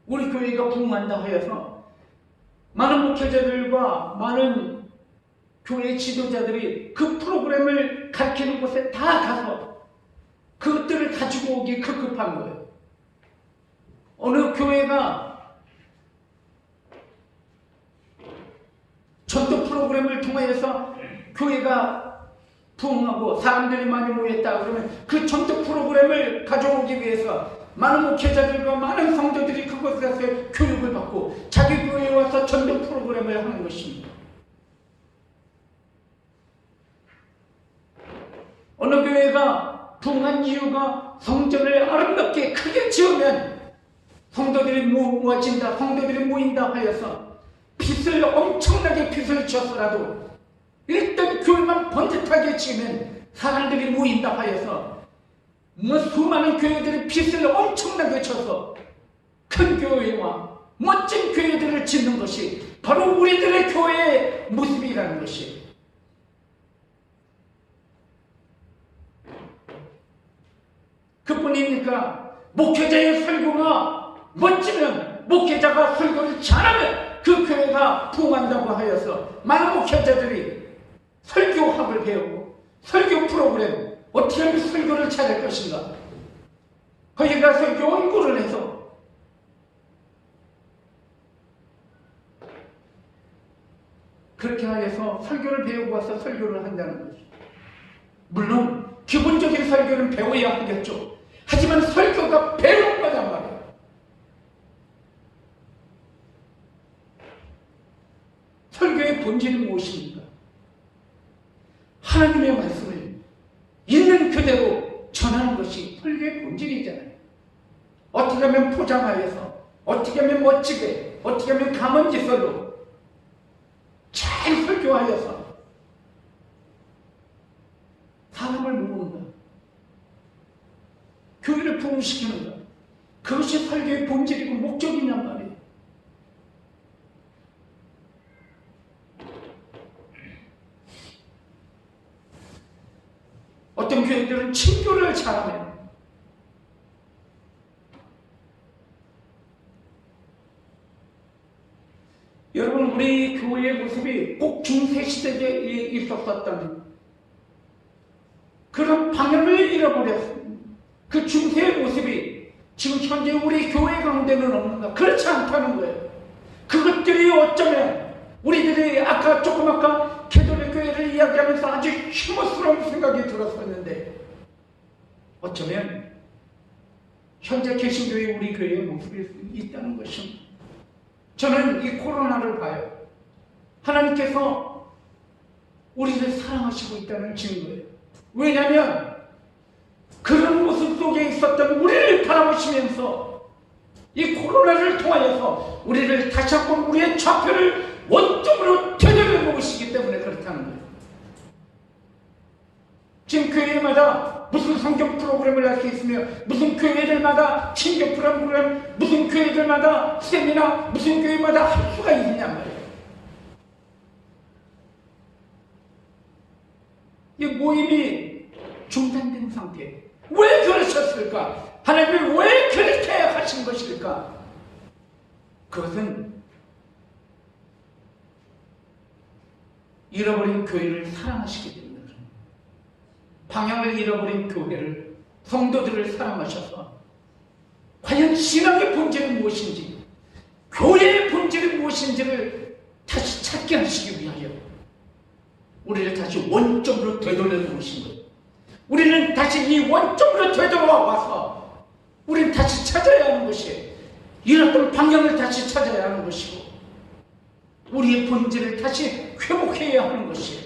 우리 교회가 부흥한다 하여서 많은 목회자들과 많은 교회 지도자들이 그 프로그램을 가르치는 곳에 다 가서 그것들을 가지고 오기 급급한 거예요. 어느 교회가 전도 프로그램을 통해서 교회가 부흥하고 사람들이 많이 모였다 그러면 그 전도 프로그램을 가져오기 위해서 많은 목회자들과 많은 성도들이 그곳에 가서 교육을 받고 자기 교회에 와서 전도 프로그램을 하는 것입니다. 어느 교회가 부흥한 이유가 성전을 아름답게 크게 지으면 성도들이 모아진다, 성도들이 모인다 하여서 빚을 엄청나게 빚을 져서라도 일단 교회만 번듯하게 지으면 사람들이 모인다 하여서 수많은 교회들이 빚을 엄청나게 져서 큰 교회와 멋진 교회들을 짓는 것이 바로 우리들의 교회의 모습이라는 것이에요. 그뿐입니까? 목회자의 설교가 멋지면, 목회자가 설교를 잘하면 그 교회가 부흥한다고 하여서 많은 목회자들이 설교학을 배우고 설교 프로그램, 어떻게 하면 설교를 잘할 것인가, 거기 가서 연구를 해서 그렇게 하여서 설교를 배우고 와서 설교를 한다는 거죠. 물론 기본적인 설교는 배워야 하겠죠. 하지만 설교가 배우는 거란 말이에요. 설교의 본질은 무엇입니까? 하나님의 말씀을 있는 그대로 전하는 것이 설교의 본질이잖아요. 어떻게 하면 포장하여서, 어떻게 하면 멋지게, 어떻게 하면 감언지설로 잘 설교하여서 사람을 모으는가, 교회를 부흥시키는가, 그것이 설교의 본질이고 목적이냔 말이에요. 어떤 교회들은 친교를 잘하면 여러분, 우리 교회의 모습이 꼭 중세시대에 있었던 그런 방향을 잃어버렸습니다. 그 중세의 모습이 지금 현재 우리 교회 가운데는 없는가? 그렇지 않다는 거예요. 그것들이 어쩌면 우리들이 아까 개돌의 교회를 이야기하면서 아주 혐오스러운 생각이 들었었는데, 어쩌면 현재 개신교의 우리 교회의 모습이 있다는 것입니다. 저는 이 코로나를 봐요. 하나님께서 우리를 사랑하시고 있다는 증거예요. 왜냐하면 그런 모습 속에 있었던 우리를 바라보시면서 이 코로나를 통하여서 우리를 다시 한번 우리의 좌표를 원점으로 되돌려 놓으시기 때문에 그렇다는 거예요. 지금 교회마다 무슨 성경 프로그램을 할 수 있으며, 무슨 교회들마다 친교 프로그램, 무슨 교회들마다 세미나, 무슨 교회마다 할 수가 있느냐 말이에요. 이 모임이 중단된 상태. 왜 그러셨을까? 하나님이 왜 그렇게 하신 것일까? 그것은 잃어버린 교회를 사랑하시기 때문에, 방향을 잃어버린 교회를, 성도들을 사랑하셔서 과연 신앙의 본질은 무엇인지, 교회의 본질은 무엇인지를 다시 찾게 하시기 위하여 우리를 다시 원점으로 되돌려 놓으신 거예요. 우리는 다시 이 원점으로 되돌아와서 우리는 다시 찾아야 하는 것이에요. 잃었던 방향을 다시 찾아야 하는 것이고, 우리의 본질을 다시 회복해야 하는 것이에요.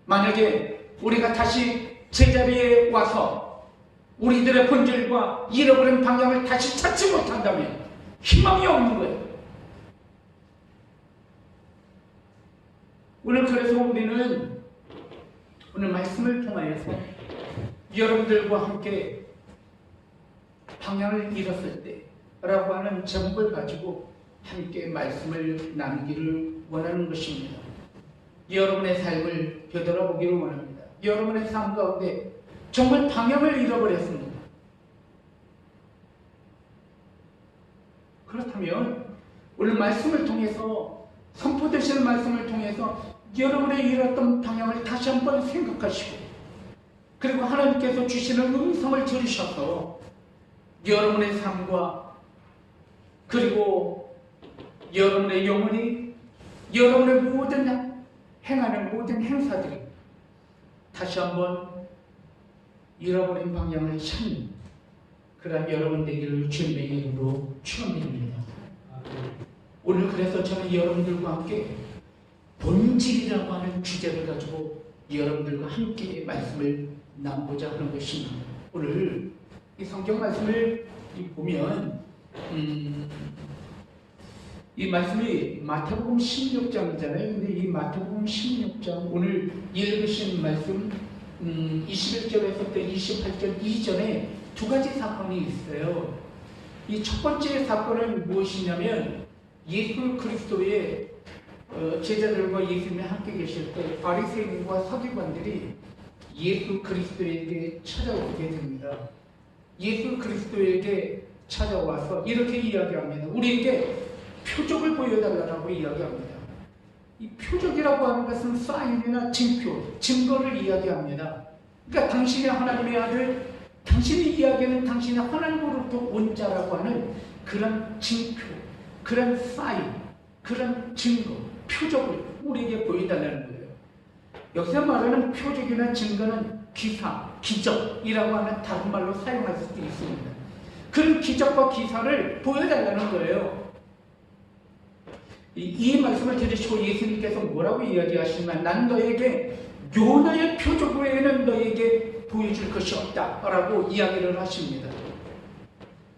만약에 우리가 다시 제자리에 와서 우리들의 본질과 잃어버린 방향을 다시 찾지 못한다면 희망이 없는 거예요. 오늘 그래서 우리는 오늘 말씀을 통하여서 여러분들과 함께 방향을 잃었을 때라고 하는 제목을 가지고 함께 말씀을 나누기를 원하는 것입니다. 여러분의 삶을 되돌아보기를 원합니다. 여러분의 삶 가운데 정말 방향을 잃어버렸습니다. 그렇다면 오늘 말씀을 통해서, 선포되시는 말씀을 통해서 여러분의 잃었던 방향을 다시 한번 생각하시고, 그리고 하나님께서 주시는 음성을 들으셔서 여러분의 삶과 그리고 여러분의 영혼이, 여러분의 모든 행하는 모든 행사들이 다시 한번 잃어버린 방향을 찾는 그런 여러분 되기를 주님의 이름으로 축원드립니다. 오늘 그래서 저는 여러분들과 함께 본질이라고 하는 주제를 가지고 여러분들과 함께 말씀을 나누고자 하는 것입니다. 오늘 이 성경 말씀을 보면 이 말씀이 마태복음 16장이잖아요. 근데 이 마태복음 16장 오늘 읽으신 말씀 21절에서부터 28절 이전에 두 가지 사건이 있어요. 이 첫 번째 사건은 무엇이냐면, 예수 그리스도의 제자들과 예수님이 함께 계실 때 바리새인과 서기관들이 예수 그리스도에게 찾아오게 됩니다. 예수 그리스도에게 찾아와서 이렇게 이야기합니다. 우리에게 표적을 보여달라고 이야기합니다. 이 표적이라고 하는 것은 사인이나 징표, 증거를 이야기합니다. 그러니까 당신이 하나님의 아들, 당신이 이야기하는 당신의 하나님으로부터 온 자라고 하는 그런 징표, 그런 사인, 그런 증거, 표적을 우리에게 보여달라는 거예요. 여기서 말하는 표적이나 증거는 기사, 기적이라고 하는 다른 말로 사용할 수도 있습니다. 그런 기적과 기사를 보여달라는 거예요. 이 말씀을 들으시고 예수님께서 뭐라고 이야기하시면, 난 너에게 요나의 표적 외에는 너에게 보여줄 것이 없다 라고 이야기를 하십니다.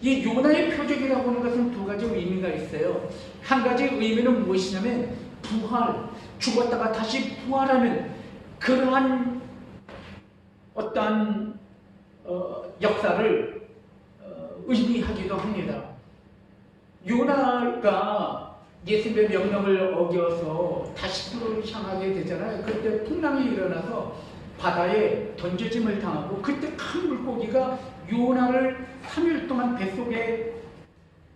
이 요나의 표적이라고 하는 것은 두 가지 의미가 있어요. 한 가지 의미는 무엇이냐면 부활, 죽었다가 다시 부활하는 그러한 어떠한 역사를 의미하기도 합니다. 요나가 예수님의 명령을 어겨서 다시스로 향하게 되잖아요. 그때 풍랑이 일어나서 바다에 던져짐을 당하고, 그때 큰 물고기가 요나를 3일 동안 뱃속에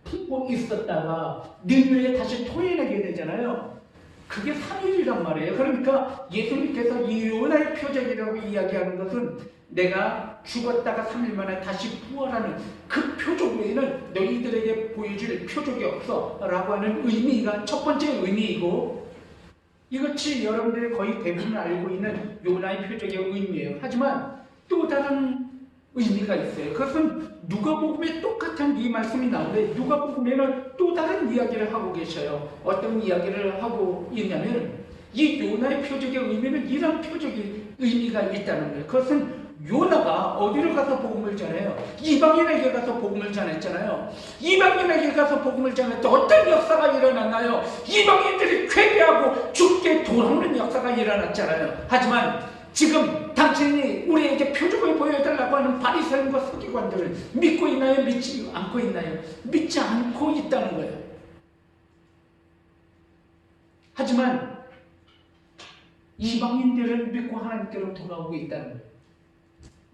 품고 있었다가 능유에 다시 토해내게 되잖아요. 그게 3일이란 말이에요. 그러니까 예수님께서 이 요나의 표적이라고 이야기하는 것은 내가 죽었다가 3일 만에 다시 부활하는 그 표적 외에는 너희들에게 보여줄 표적이 없어 라고 하는 의미가 첫 번째 의미이고, 이것이 여러분들이 거의 대부분 알고 있는 요나의 표적의 의미예요. 하지만 또 다른 의미가 있어요. 그것은 누가복음에 똑같은 이 말씀이 나오는데, 누가복음에는 또 다른 이야기를 하고 계셔요. 어떤 이야기를 하고 있냐면, 이 요나의 표적의 의미는 이런 표적의 의미가 있다는 거예요. 그것은 요나가 어디를 가서 복음을 전해요? 이방인에게 가서 복음을 전했잖아요. 이방인에게 가서 복음을 전할 때 어떤 역사가 일어났나요? 이방인들이 회개하고 죽게 돌아오는 역사가 일어났잖아요. 하지만 지금 당신이 우리에게 표적을 보여달라고 하는 바리새인과 서기관들을 믿고 있나요? 믿지 않고 있나요? 믿지 않고 있다는 거예요. 하지만 이방인들을 믿고 하나님께로 돌아오고 있다는 거예요.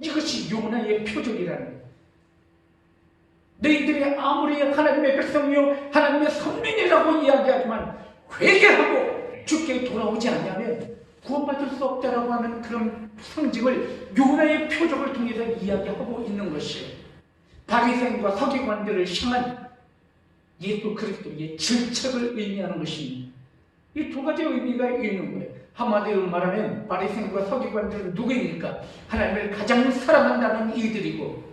이것이 요나의 표적이라는 거예요. 너희들이 아무리 하나님의 백성이요 하나님의 선민이라고 이야기하지만 회개하고 주께 돌아오지 않냐면 구원받을 수 없다라고 하는 그런 상징을 요나의 표적을 통해서 이야기하고 있는 것이에요. 바리새인과 서기관들을 향한 예수 그리스도의 질책을 의미하는 것입니다. 이 두 가지 의미가 있는 거예요. 한마디로 말하면 바리새인과 서기관들은 누구입니까? 하나님을 가장 사랑한다는 이들이고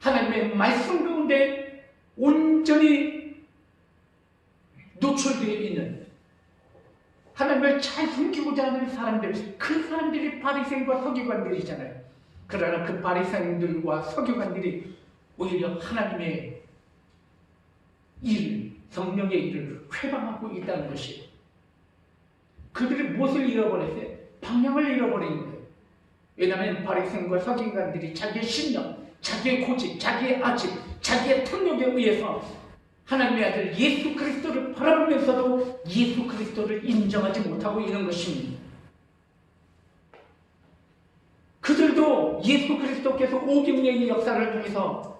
하나님의 말씀 가운데 온전히 노출되어 있는 하나님을 잘 숨기고자 하는 사람들, 그 사람들이 바리새인과 서기관들이잖아요. 그러나 그 바리새인들과 서기관들이 오히려 하나님의 일, 성령의 일을 회방하고 있다는 것이에요. 그들이 무엇을 잃어버렸어요? 방향을 잃어버린 거예요. 왜냐하면 바리새인과 서기관들이 자기의 신념, 자기의 고집, 자기의 아집, 자기의 능력에 의해서 하나님의 아들 예수 그리스도를 바라보면서도 예수 그리스도를 인정하지 못하고 있는 것입니다. 그들도 예수 그리스도께서 오병이의 역사를 통해서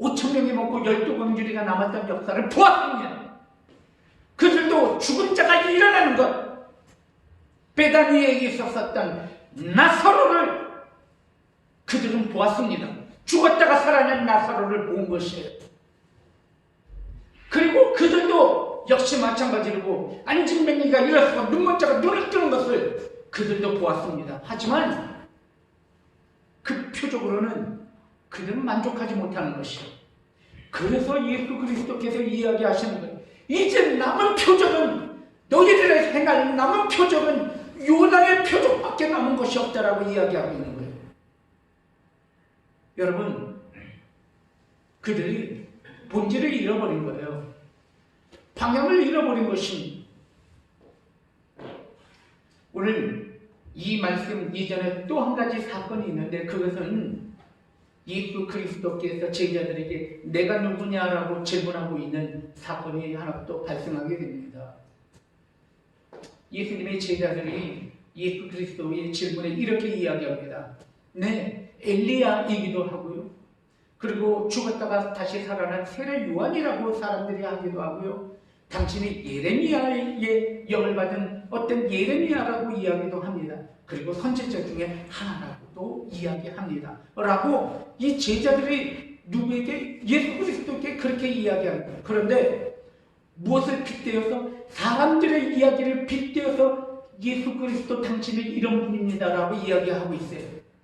5,000명이 먹고 12광주리가 남았던 역사를 보았습니다. 그들도 죽은 자가 일어나는 것, 베다니에 있었던 나사로를 그들은 보았습니다. 죽었다가 살아난 나사로를 본 것이에요. 그리고 그들도 역시 마찬가지로 안진뱅이가 일어서고 눈먼자가 눈을 뜨는 것을 그들도 보았습니다. 하지만 그 표적으로는 그들은 만족하지 못하는 것이에요. 그래서 예수 그리스도께서 이야기하시는 거예요. 이제 남은 표적은, 너희들의 행할 남은 표적은 요나의 표적밖에 남은 것이 없다라고 이야기하고 있는 거예요. 여러분, 그들이 본질을 잃어버린 거예요. 방향을 잃어버린 것입니다. 오늘 이 말씀 이전에 또 한 가지 사건이 있는데 그것은 예수 그리스도께서 제자들에게 내가 누구냐라고 질문하고 있는 사건이 하나 또 발생하게 됩니다. 예수님의 제자들이 예수 그리스도의 질문에 이렇게 이야기합니다. 네, 엘리야이기도 하고요. 그리고 죽었다가 다시 살아난 세례 요한이라고 사람들이 하기도 하고요. 당신이 예레미야의 영을 받은 어떤 예레미야라고 이야기도 합니다. 그리고 선지자 중에 하나라고도 이야기합니다. 라고 이 제자들이 누구에게? 예수 그리스도께 그렇게 이야기합니다. 그런데 무엇을 빗대어서? 사람들의 이야기를 빗대어서 예수 그리스도 당신은 이런 분입니다 라고 이야기하고 있어요.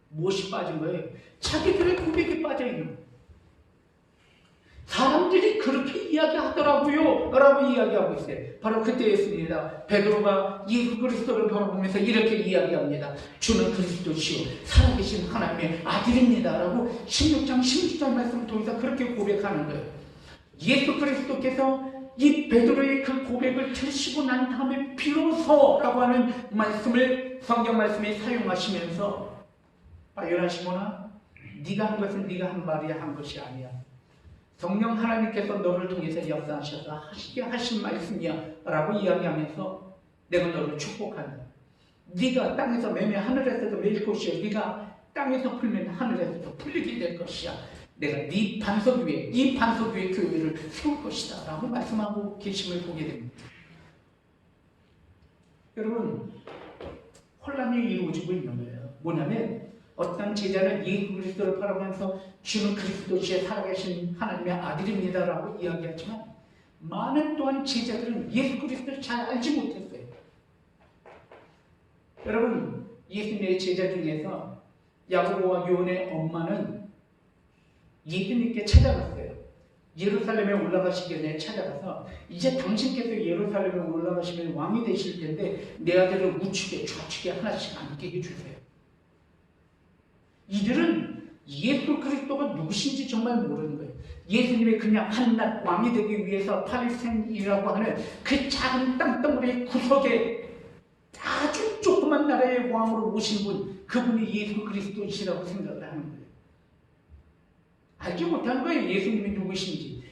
무엇이 빠진 거예요? 자기들의 고백이 빠져 있는 거예요. 사람들이 그렇게 이야기하더라고요 라고 이야기하고 있어요. 바로 그때였습니다. 베드로가 예수 그리스도를 바라보면서 이렇게 이야기합니다. 주는 그리스도시요 살아계신 하나님의 아들입니다 라고 16장 16절 말씀을 통해서 그렇게 고백하는 거예요. 예수 그리스도께서 이 베드로의 그 고백을 들으시고 난 다음에 비로소 라고 하는 말씀을 성경 말씀에 사용하시면서 요나 시몬아, 네가 한 것은 네가 한 말이 한 것이 아니야. 성령 하나님께서 너를 통해서 역사하셔서 하시게 하신 말씀이야 라고 이야기하면서 내가 너를 축복한다. 네가 땅에서 매면 하늘에서도 매일 것이요 네가 땅에서 풀면 하늘에서도 풀리게 될 것이야. 내가 네 반석 위에, 이 반석 위에 교회를 세울 것이다 라고 말씀하고 계심을 보게 됩니다. 여러분, 혼란이 이루어지고 있는 거예요. 뭐냐면 어떤 제자는 예수 그리스도를 바라보면서 주는 그리스도시에 살아계신 하나님의 아들입니다 라고 이야기하지만 많은 또한 제자들은 예수 그리스도를 잘 알지 못했어요. 여러분, 예수님의 제자 중에서 야고보와 요한의 엄마는 예수님께 찾아갔어요. 예루살렘에 올라가시기 전에 찾아가서 이제 당신께서 예루살렘에 올라가시면 왕이 되실 텐데 내 아들을 우측에 좌측에 하나씩 앉게 해주세요. 이들은 예수 그리스도가 누구신지 정말 모르는 거예요. 예수님이 그냥 한낱 왕이 되기 위해서 팔레스타인이라고 하는 그 작은 땅덩어리 구석에 아주 조그만 나라의 왕으로 오신 분, 그분이 예수 그리스도시라고 생각을 하는 거예요. 알지 못하는 거예요. 예수님이 누구신지.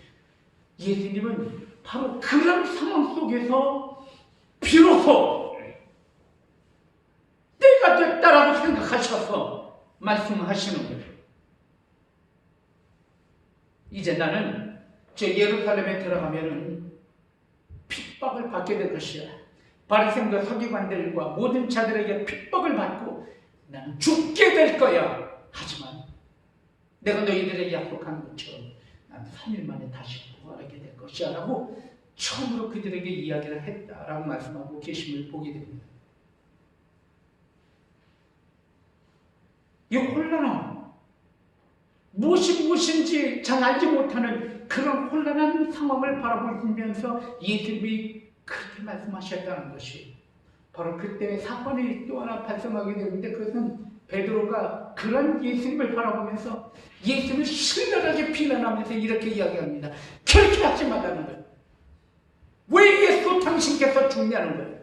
예수님은 바로 그런 상황 속에서 비로소 때가 됐다라고 생각하셔서 말씀하시는 거예요. 이제 나는 저 예루살렘에 들어가면은 핍박을 받게 될 것이야. 바리새인과 서기관들과 모든 자들에게 핍박을 받고 나는 죽게 될 거야. 하지만 내가 너희들에게 약속한 것처럼 난 3일 만에 다시 부활하게 될 것이야 라고 처음으로 그들에게 이야기를 했다라고 말씀하고 계심을 보게 됩니다. 이 혼란함, 무엇인지 잘 알지 못하는 그런 혼란한 상황을 바라보면서 예수님이 그렇게 말씀하셨다는 것이 바로 그때 사건이 또 하나 발생하게 되는데, 그것은 베드로가 그런 예수님을 바라보면서 예수님을 신랄하게 비난하면서 이렇게 이야기합니다. 그렇게 하지 말라는 거예요. 왜 예수 당신께서 죽냐는 거예요.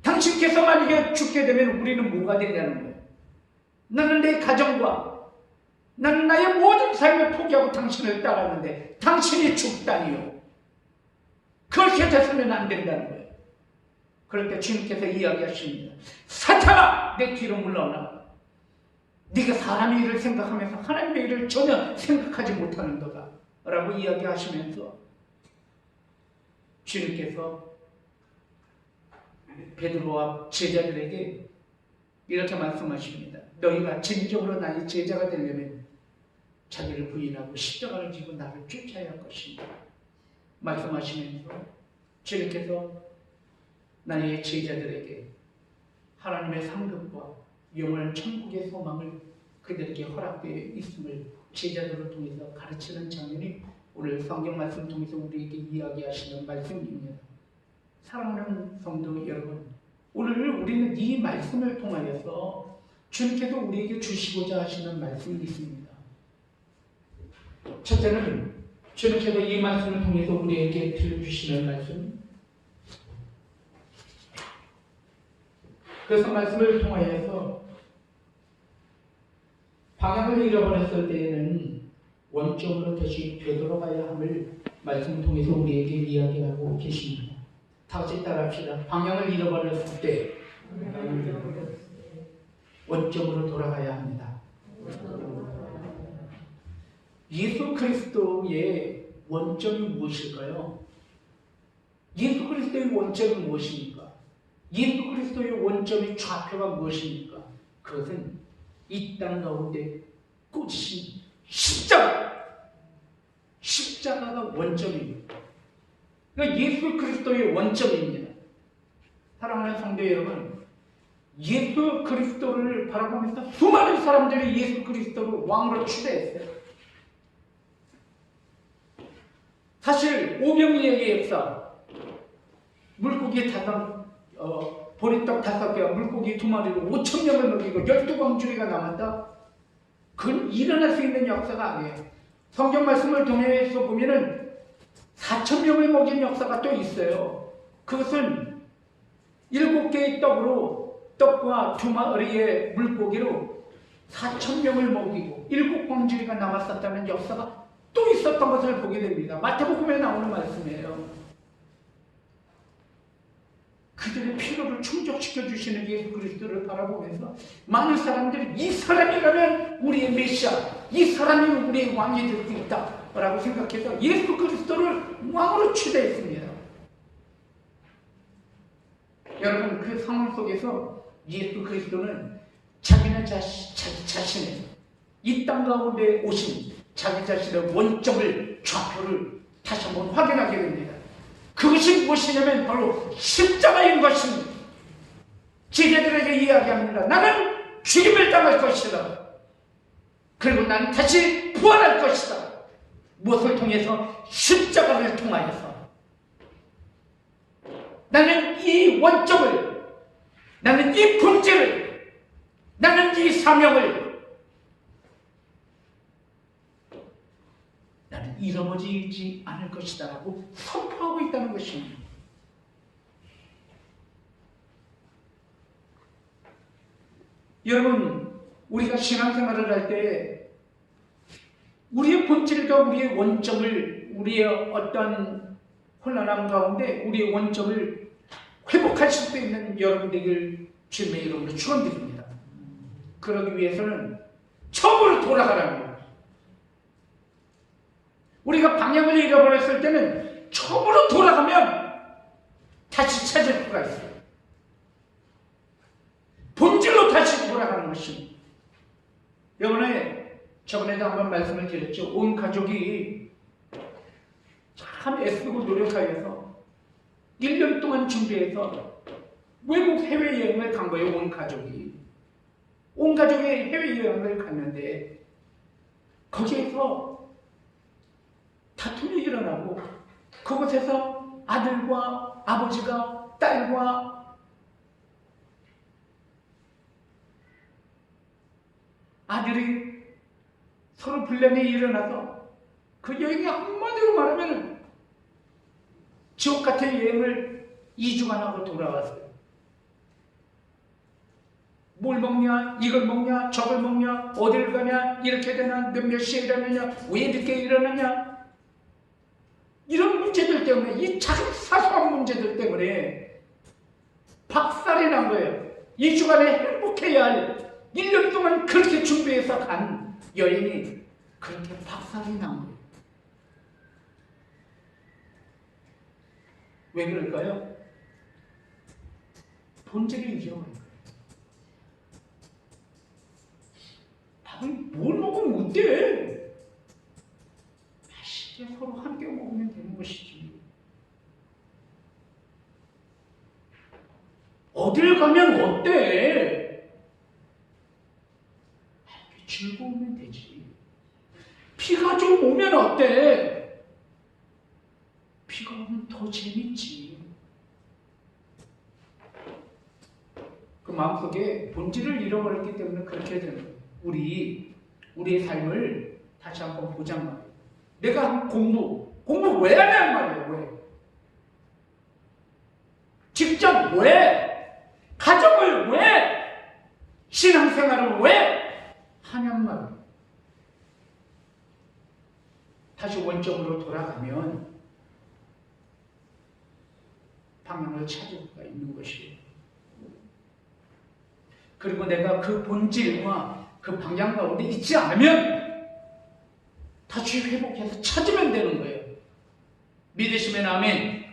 당신께서 만약에 죽게 되면 우리는 뭐가 되냐는 거예요. 나는 내 가정과 나는 나의 모든 삶을 포기하고 당신을 따랐는데 당신이 죽다니요. 그렇게 됐으면 안 된다는 거예요. 그럴 때 주님께서 이야기하십니다. 사탄아, 내 뒤로 물러오라. 네가 사람의 일을 생각하면서 하나님의 일을 전혀 생각하지 못하는 거다 라고 이야기하시면서 주님께서 베드로와 제자들에게 이렇게 말씀하십니다. 너희가 진정으로 나의 제자가 되려면 자기를 부인하고 십자가를 지고 나를 쫓아야 할 것입니다. 말씀하시면서 주님께서 나의 제자들에게 하나님의 상급과 영원한 천국의 소망을 그들에게 허락되어 있음을 제자들을 통해서 가르치는 장면이 오늘 성경 말씀 통해서 우리에게 이야기하시는 말씀입니다. 사랑하는 성도 여러분, 오늘 우리는 이 말씀을 통하여서 주님께서 우리에게 주시고자 하시는 말씀이 있습니다. 첫째는 주님께서 이 말씀을 통해서 우리에게 들려주시는 말씀, 그래서 말씀을 통하여서 방향을 잃어버렸을 때에는 원점으로 다시 되돌아가야 함을 말씀을 통해서 우리에게 이야기하고 계십니다. 다 같이 따라합시다. 방향을 잃어버렸을 때 원점으로 돌아가야 합니다. 예수 그리스도의 원점이 무엇일까요? 예수 그리스도의 원점이 무엇입니까? 예수 그리스도의 원점의 좌표가 무엇입니까? 그것은 이 땅 가운데 꽂히신 십자가가 원점입니다. 그러니까 예수 그리스도의 원점입니다. 사랑하는 성도 여러분, 예수 그리스도를 바라보면서 수많은 사람들이 예수 그리스도를 왕으로 추대했어요. 사실 오병이어의 역사, 물고기 보리떡 5개와 물고기 2마리로 5,000명을 먹이고 12광주리가 남았다. 그건 일어날 수 있는 역사가 아니에요. 성경 말씀을 통해서 보면은 4,000명을 먹인 역사가 또 있어요. 그것은 7개의 떡과 2마리의 물고기로 4,000명을 먹이고 7광주리가 남았었다는 역사가 또 있었던 것을 보게 됩니다. 마태복음에 나오는 말씀이에요. 그들의 필요를 충족시켜 주시는 예수 그리스도를 바라보면서 많은 사람들이 이 사람이라면 우리의 메시아, 이 사람이면 우리의 왕이 될 수 있다 라고 생각해서 예수 그리스도를 왕으로 추대했습니다. 여러분, 그 상황 속에서 예수 그리스도는 자기는 자기 자신의 이 땅 가운데 오신 자기 자신의 원점을, 좌표를 다시 한번 확인하게 됩니다. 그것이 무엇이냐면 바로 십자가인 것입니다. 제자들에게 이야기합니다. 나는 죽임을 당할 것이다. 그리고 나는 다시 부활할 것이다. 무엇을 통해서? 십자가를 통하여서. 나는 이 원점을, 나는 이 본질을, 나는 이 사명을 나는 잃어버리지 않을 것이다 라고 선포하고 있다는 것입니다. 여러분, 우리가 신앙생활을 할 때 우리의 본질과 우리의 원점을, 우리의 어떤 혼란함 가운데 우리의 원점을 회복하실 수 있는 여러분들을 주님의 이름으로 축원드립니다. 그러기 위해서는 처음으로 돌아가라는 거예요. 우리가 방향을 잃어버렸을 때는 처음으로 돌아가면 다시 찾을 수가 있어요. 본질로 다시 돌아가는 것입니다. 저번에도 한번 말씀을 드렸죠. 온 가족이 참 애쓰고 노력하여서 1년 동안 준비해서 외국 해외여행을 간 거예요. 온 가족이. 온 가족이 해외여행을 갔는데 거기에서 다툼이 일어나고 그곳에서 아들과 아버지가 딸과 아들이 서로 분란이 일어나서 그 여행이 한마디로 말하면 지옥 같은 여행을 2주간 하고 돌아왔어요. 뭘 먹냐, 이걸 먹냐, 저걸 먹냐, 어딜 가냐, 이렇게 되냐, 몇 시에 일어나냐, 왜 늦게 일어나냐, 이런 문제들 때문에, 이 작은 사소한 문제들 때문에 박살이 난 거예요. 2주간에 행복해야 할 1년 동안 그렇게 준비해서 간 여행이 그렇게 박살이 난 거예요. 왜 그럴까요? 본질을 잊어버린 거예요. 밥을 뭘 먹으면 어때? 맛있게 서로 함께 먹으면 되는 것이지. 어딜 가면 어때? 함께 즐거우면 되지. 비가 좀 오면 어때? 비가 오면 더 재밌지. 그 마음속에 본질을 잃어버렸기 때문에 그렇게 되는 거예요. 우리의 삶을 다시 한번 보자는 말이에요. 내가 공부 왜 하냐는 말이에요. 왜? 직장 왜? 가정을 왜? 신앙생활을 왜? 하냐는 말이에요. 다시 원점으로 돌아가면 방향을 찾을 수가 있는 것이에요. 그리고 내가 그 본질과 그 방향 가운데 있지 않으면 다시 회복해서 찾으면 되는 거예요. 믿으시면 아멘.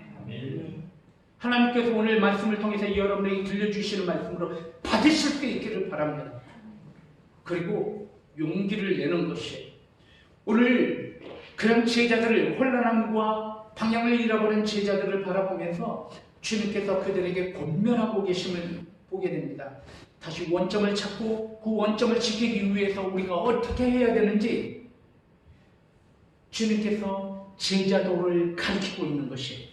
하나님께서 오늘 말씀을 통해서 여러분에게 들려주시는 말씀으로 받으실 수 있기를 바랍니다. 그리고 용기를 내는 것이에요. 오늘 그런 제자들을, 혼란함과 방향을 잃어버린 제자들을 바라보면서 주님께서 그들에게 권면하고 계심을 보게 됩니다. 다시 원점을 찾고 그 원점을 지키기 위해서 우리가 어떻게 해야 되는지 주님께서 제자도를 가르치고 있는 것이에요.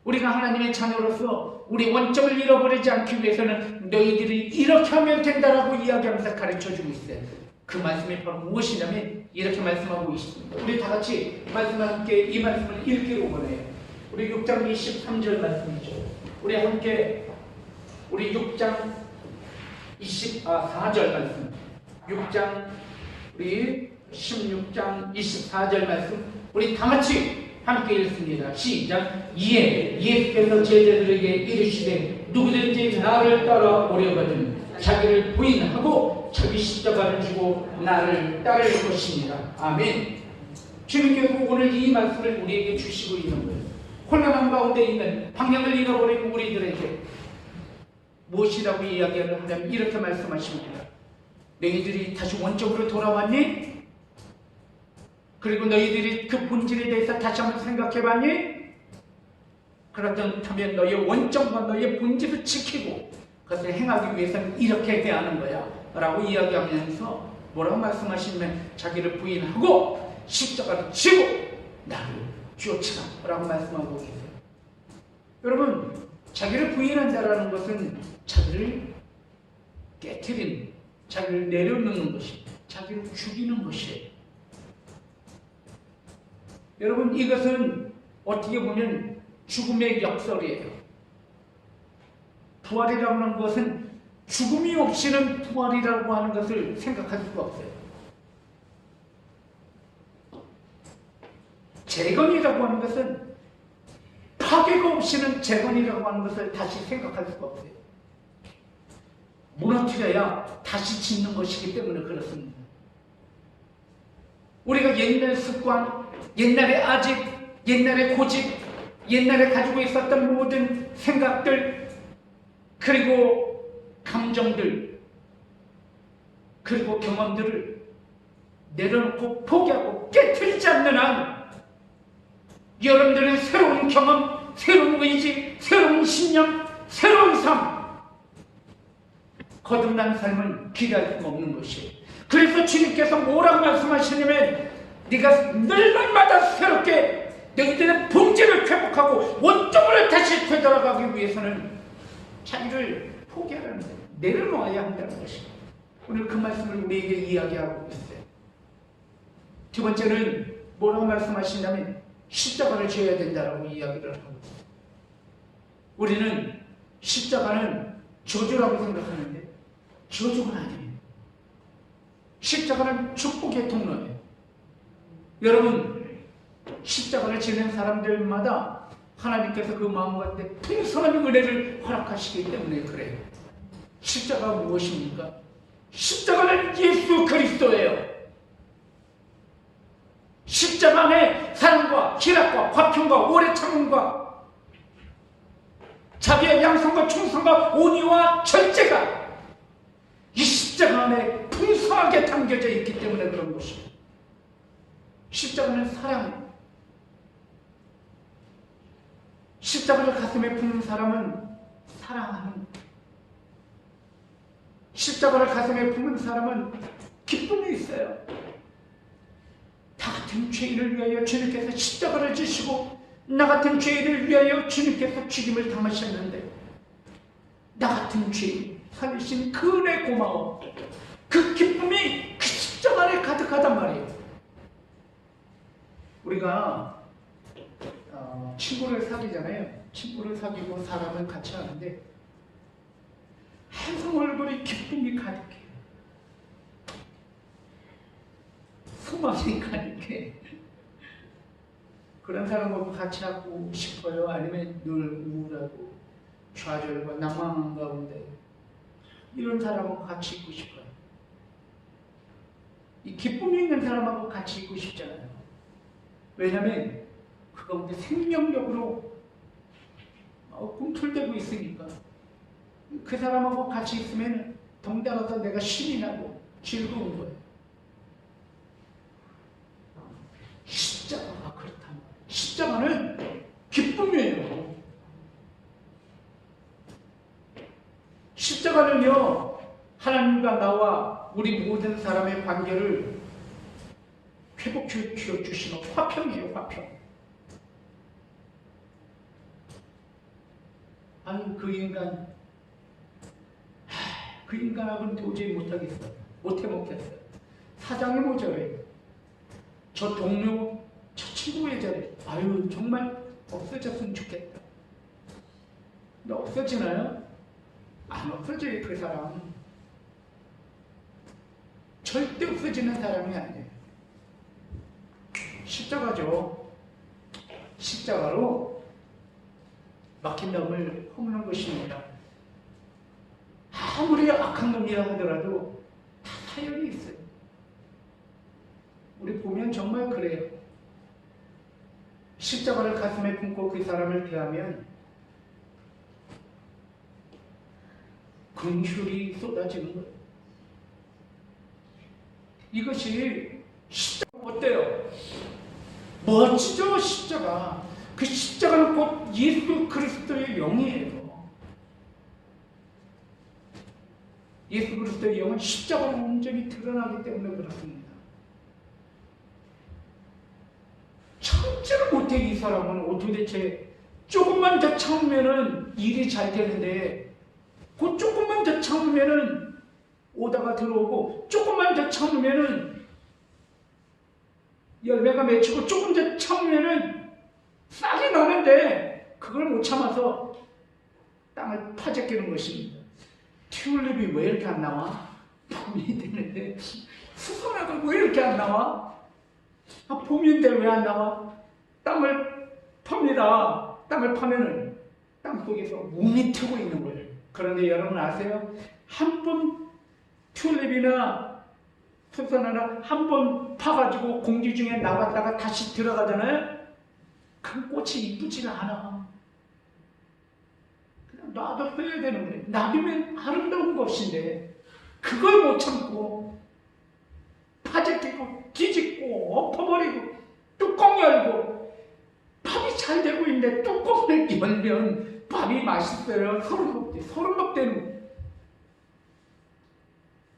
우리가 하나님의 자녀로서 우리 원점을 잃어버리지 않기 위해서는 너희들이 이렇게 하면 된다라고 이야기하면서 가르쳐주고 있어요. 그 말씀이 바로 무엇이냐면 이렇게 말씀하고 있습니다. 우리 다 같이 말씀과 함께 이 말씀을 읽기로 원해요. 우리 6장 23절 말씀이죠. 우리 함께 우리 6장 4절 말씀, 6장 우리 16장 24절 말씀 우리 다 같이 함께 읽습니다. 시작. 이에 예수께서 제자들에게 이르시되 누구든지 나를 따라 오려거든 자기를 부인하고 자기 십자가를 지고 나를 따를 것입니다. 아멘. 주님께서 오늘 이 말씀을 우리에게 주시고 있는 거예요. 혼란한 가운데 있는 방향을 잃어버린 우리들에게 무엇이라고 이야기를 하냐면 이렇게 말씀하십니다. 너희들이 다시 원점으로 돌아왔니? 그리고 너희들이 그 본질에 대해서 다시 한번 생각해봤니? 그렇다면 너희의 원점과 너희의 본질을 지키고 그것을 행하기 위해서는 이렇게 해야 하는 거야 라고 이야기하면서 뭐라고 말씀하시냐면 자기를 부인하고 십자가를 지고 나를 쫓아라고 말씀하고 계세요. 여러분, 자기를 부인한다라는 것은 자기를 깨트리는, 자기를 내려놓는 것이, 자기를 죽이는 것이에요. 여러분, 이것은 어떻게 보면 죽음의 역설이에요. 부활이라고 하는 것은 죽음이 없이는 부활이라고 하는 것을 생각할 수가 없어요. 재건이라고 하는 것은 파괴가 없이는 재건이라고 하는 것을 다시 생각할 수가 없어요. 무너뜨려야 다시 짓는 것이기 때문에 그렇습니다. 우리가 옛날 습관, 옛날의 아집, 옛날의 고집, 옛날에 가지고 있었던 모든 생각들, 그리고 감정들, 그리고 경험들을 내려놓고 포기하고 깨트리지 않는 한 여러분들은 새로운 경험, 새로운 의지, 새로운 신념, 새로운 삶, 거듭난 삶은 기대할 수가 없는 것이에요. 그래서 주님께서 뭐라고 말씀하시냐면 네가 늘 날마다 새롭게 너희들의 본질을 회복하고 원점으로 다시 되돌아가기 위해서는 자기를 포기하라는 거예요. 내려놓아야 한다는 것이에요. 오늘 그 말씀을 우리에게 이야기하고 있어요. 두 번째는 뭐라고 말씀하시냐면 십자가를 져야 된다라고 이야기를 하고 있어요. 우리는 십자가는 저주라고 생각하는데 저주가 아니에요. 십자가는 축복의 통로예요. 여러분, 십자가를 지는 사람들마다 하나님께서 그 마음 가운데 풍성한 은혜를 허락하시기 때문에 그래요. 십자가가 무엇입니까? 십자가는 예수 그리스도예요. 십자가 안에 사랑과 희락과 화평과 오래 참음과 자비와 양성과 충성과 온유와 절제가 이 십자가 안에 풍성하게 담겨져 있기 때문에 그런 것이에요. 십자가는 사랑이에요. 십자가를 가슴에 품는 사람은 사랑하는, 십자가를 가슴에 품는 사람은 기쁨이 있어요. 다 같은 죄인을 위하여 주님께서 십자가를 지시고 나 같은 죄인을 위하여 주님께서 죽임을 당하셨는데 나 같은 죄인 살리신 그 은혜 고마워. 그 기쁨이 그 십자가 안에 가득하단 말이에요. 우리가 친구를 사귀잖아요. 친구를 사귀고 사람을 같이 하는데 항상 얼굴에 기쁨이 가득해요. 소망이 가득해. 그런 사람하고 같이 하고 싶어요? 아니면 늘 우울하고 좌절과 낭망한 가운데 이런 사람하고 같이 있고 싶어요? 이 기쁨이 있는 사람하고 같이 있고 싶잖아요. 왜냐하면 그 가운데 생명력으로 꿈틀대고 있으니까 그 사람하고 같이 있으면 덩달아서 내가 신이 나고 즐거운 거예요. 십자가가 그렇다. 십자가는 기쁨이에요. 십자가는요, 하나님과 나와 우리 모든 사람의 관계를 회복시켜 주시는 화평이에요. 화평. 아니 그 인간하고는 도저히 못하겠어요. 못해먹겠어요. 사장이 모자라요. 저 동료, 저 친구 왜 저래? 아유 정말 없어졌으면 좋겠다. 근데 없어지나요? 안 없어져요. 그 사람 절대 없어지는 사람이 아니에요. 십자가죠. 십자가로 막힌 놈을 험는 것입니다. 아무리 악한 놈이라 하더라도 다 사연이 있어요. 우리 보면 정말 그래요. 십자가를 가슴에 품고 그 사람을 대하면 긍휼이 쏟아지는 거예요. 이것이 십자가 어때요? 멋지죠. 십자가. 그 십자가는 곧 예수 그리스도의 영이에요. 예수 그리스도의 영은 십자가로 온전히 드러나기 때문에 그렇습니다. 참지를 못해 이 사람은 도대체 조금만 더 참으면은 일이 잘 되는데 그 조금만 더 참으면은 오다가 들어오고 조금만 더 참으면은 열매가 맺히고 조금 더 참으면은 싹이 나는데 그걸 못 참아서 땅을 파재끼는 것입니다. 튤립이 왜 이렇게 안 나와? 봄이 되는데 수선화가 왜 이렇게 안 나와? 봄인데 왜 안 나와? 땅을 팝니다. 땅을 파면은 땅 속에서 몸이 트고 있는 거예요. 그런데 여러분 아세요? 한 번 튤립이나 수선화나 한 번 파가지고 공기 중에 나갔다가 다시 들어가잖아요. 그 꽃이 이쁘지가 않아. 그냥 놔둬야 되는 거예요. 놔두면 아름다운 것인데 그걸 못 참고 파재끼고 뒤집고 엎어버리고 뚜껑 열고 밥이 잘 되고 있는데 뚜껑을 열면 밥이 맛있어요. 서른 먹대는 거예요.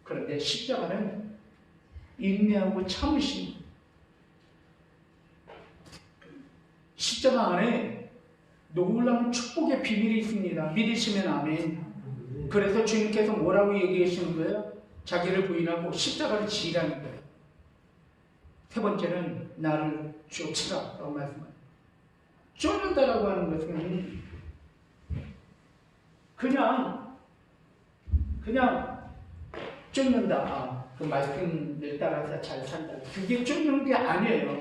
그런데 십자가는 인내하고 참으심. 십자가 안에 놀라운 축복의 비밀이 있습니다. 믿으시면 아멘. 그래서 주님께서 뭐라고 얘기하시는 거예요? 자기를 부인하고 십자가를 지라는 거예요. 세 번째는 나를 쫓으라라고 말씀합니다. 쫓는다라고 하는 것은 그냥 쫓는다. 그 말씀을 따라서 잘 산다. 그게 쫓는 게 아니에요.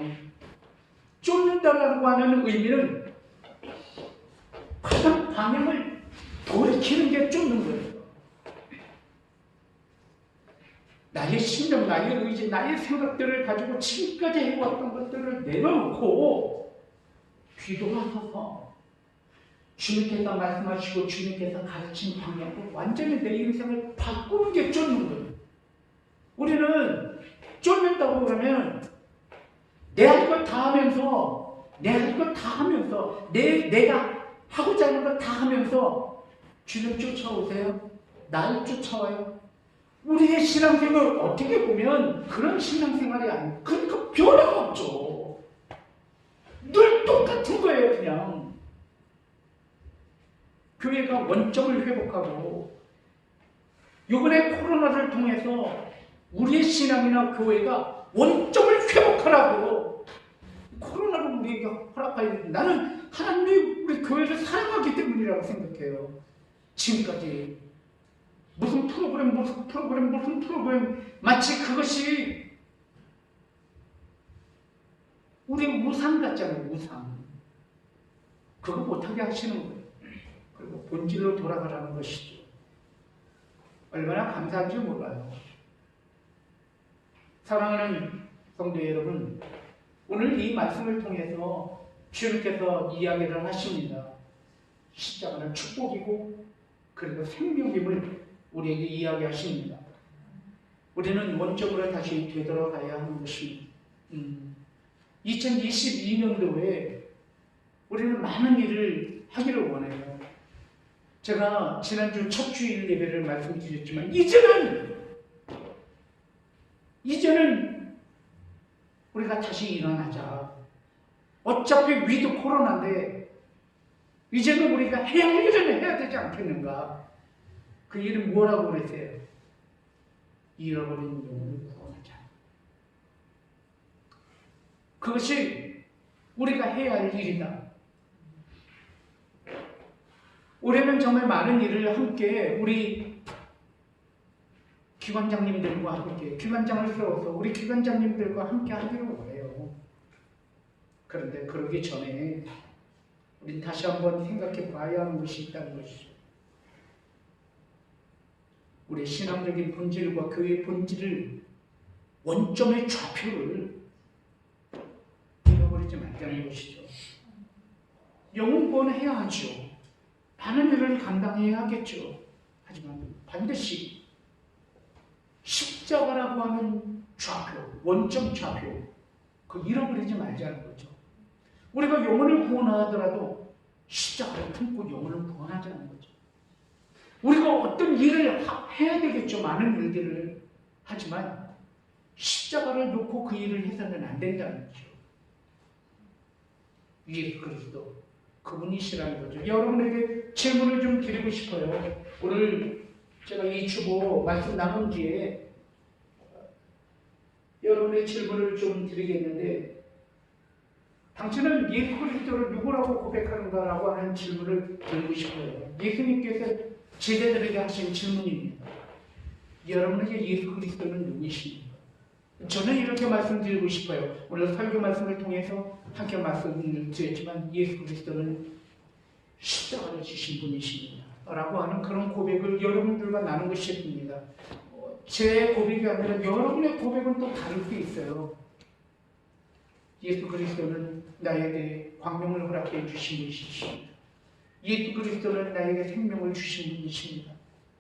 쫓는다라고 하는 의미는 가장 방향을 돌이키는 게 쫓는 거예요. 나의 신념, 나의 의지, 나의 생각들을 가지고 지금까지 해왔던 것들을 내려놓고 뒤돌아서서 주님께서 말씀하시고 주님께서 가르친 방향으로 완전히 내 인생을 바꾸는 게 쫓는 거예요. 우리는 쫓는다고 그러면 내 할 것 다 하면서 내가 하고자 하는 것 다 하면서 주님 쫓아오세요? 날 쫓아와요? 우리의 신앙생활을 어떻게 보면 그런 신앙생활이 아니에요. 그러니까 변화가 없죠. 늘 똑같은 거예요. 그냥 교회가 원점을 회복하고 이번에 코로나를 통해서 우리의 신앙이나 교회가 원점을 회복하라고 코로나를 우리에게 허락하여 나는 하나님이 우리 교회를 사랑하기 때문이라고 생각해요. 지금까지 무슨 프로그램 마치 그것이 우리 우상 같잖아요. 우상. 그거 못하게 하시는 거예요. 그리고 본질로 돌아가라는 것이죠. 얼마나 감사한지 몰라요. 사랑하는 성도 여러분, 오늘 이 말씀을 통해서 주님께서 이야기를 하십니다. 십자가는 축복이고 그리고 생명임을 우리에게 이야기하십니다. 우리는 원점으로 다시 되돌아가야 하는 것입니다. 2022년도에 우리는 많은 일을 하기를 원해요. 제가 지난주 첫 주일 예배를 말씀드렸지만 이제는 우리가 다시 일어나자. 어차피 위도 코로나인데 이제는 우리가 해야 할 일을 해야 되지 않겠는가. 그 일은 뭐라고 그랬어요? 잃어버린 영혼을 구원하자. 그것이 우리가 해야 할 일이다. 올해는 정말 많은 일을 함께 우리 기관장님들과 함께 기관장을 세워서 우리 기관장님들과 함께 하기로 원해요. 그런데 그러기 전에 우린 다시 한번 생각해 봐야 하는 것이 있다는 것이죠. 우리 신앙적인 본질과 교회의 본질을 원점의 좌표를 잃어버리지 말자는 것이죠. 영혼 구원해야 하죠. 많은 일을 감당해야 하겠죠. 하지만 반드시 십자가라고 하는 좌표, 원점 좌표, 그 잃어버리지 말자는 거죠. 우리가 영혼을 구원하더라도 십자가를 품고 영혼을 구원하자는 거죠. 우리가 어떤 일을 해야 되겠죠. 많은 일들을. 하지만 십자가를 놓고 그 일을 해서는 안 된다는 거죠. 예수 그리스도 그분이시라는 거죠. 여러분에게 질문을 좀 드리고 싶어요. 오늘 제가 이 주보 말씀 나눈 뒤에 여러분의 질문을 좀 드리겠는데, 당신은 예수 그리스도를 누구라고 고백하는가라고 하는 질문을 드리고 싶어요. 예수님께서 제자들에게 하신 질문입니다. 여러분에게 예수 그리스도는 누구이십니까? 저는 이렇게 말씀드리고 싶어요. 오늘 설교 말씀을 통해서 함께 말씀을 드렸지만 예수 그리스도는 십자가를 지신 분이십니다 라고 하는 그런 고백을 여러분들과 나누고 싶습니다. 제 고백이 아니라 여러분의 고백은 또 다를 수 있어요. 예수 그리스도는 나에게 광명을 허락해 주신 분이십니다. 예수 그리스도는 나에게 생명을 주신 분이십니다.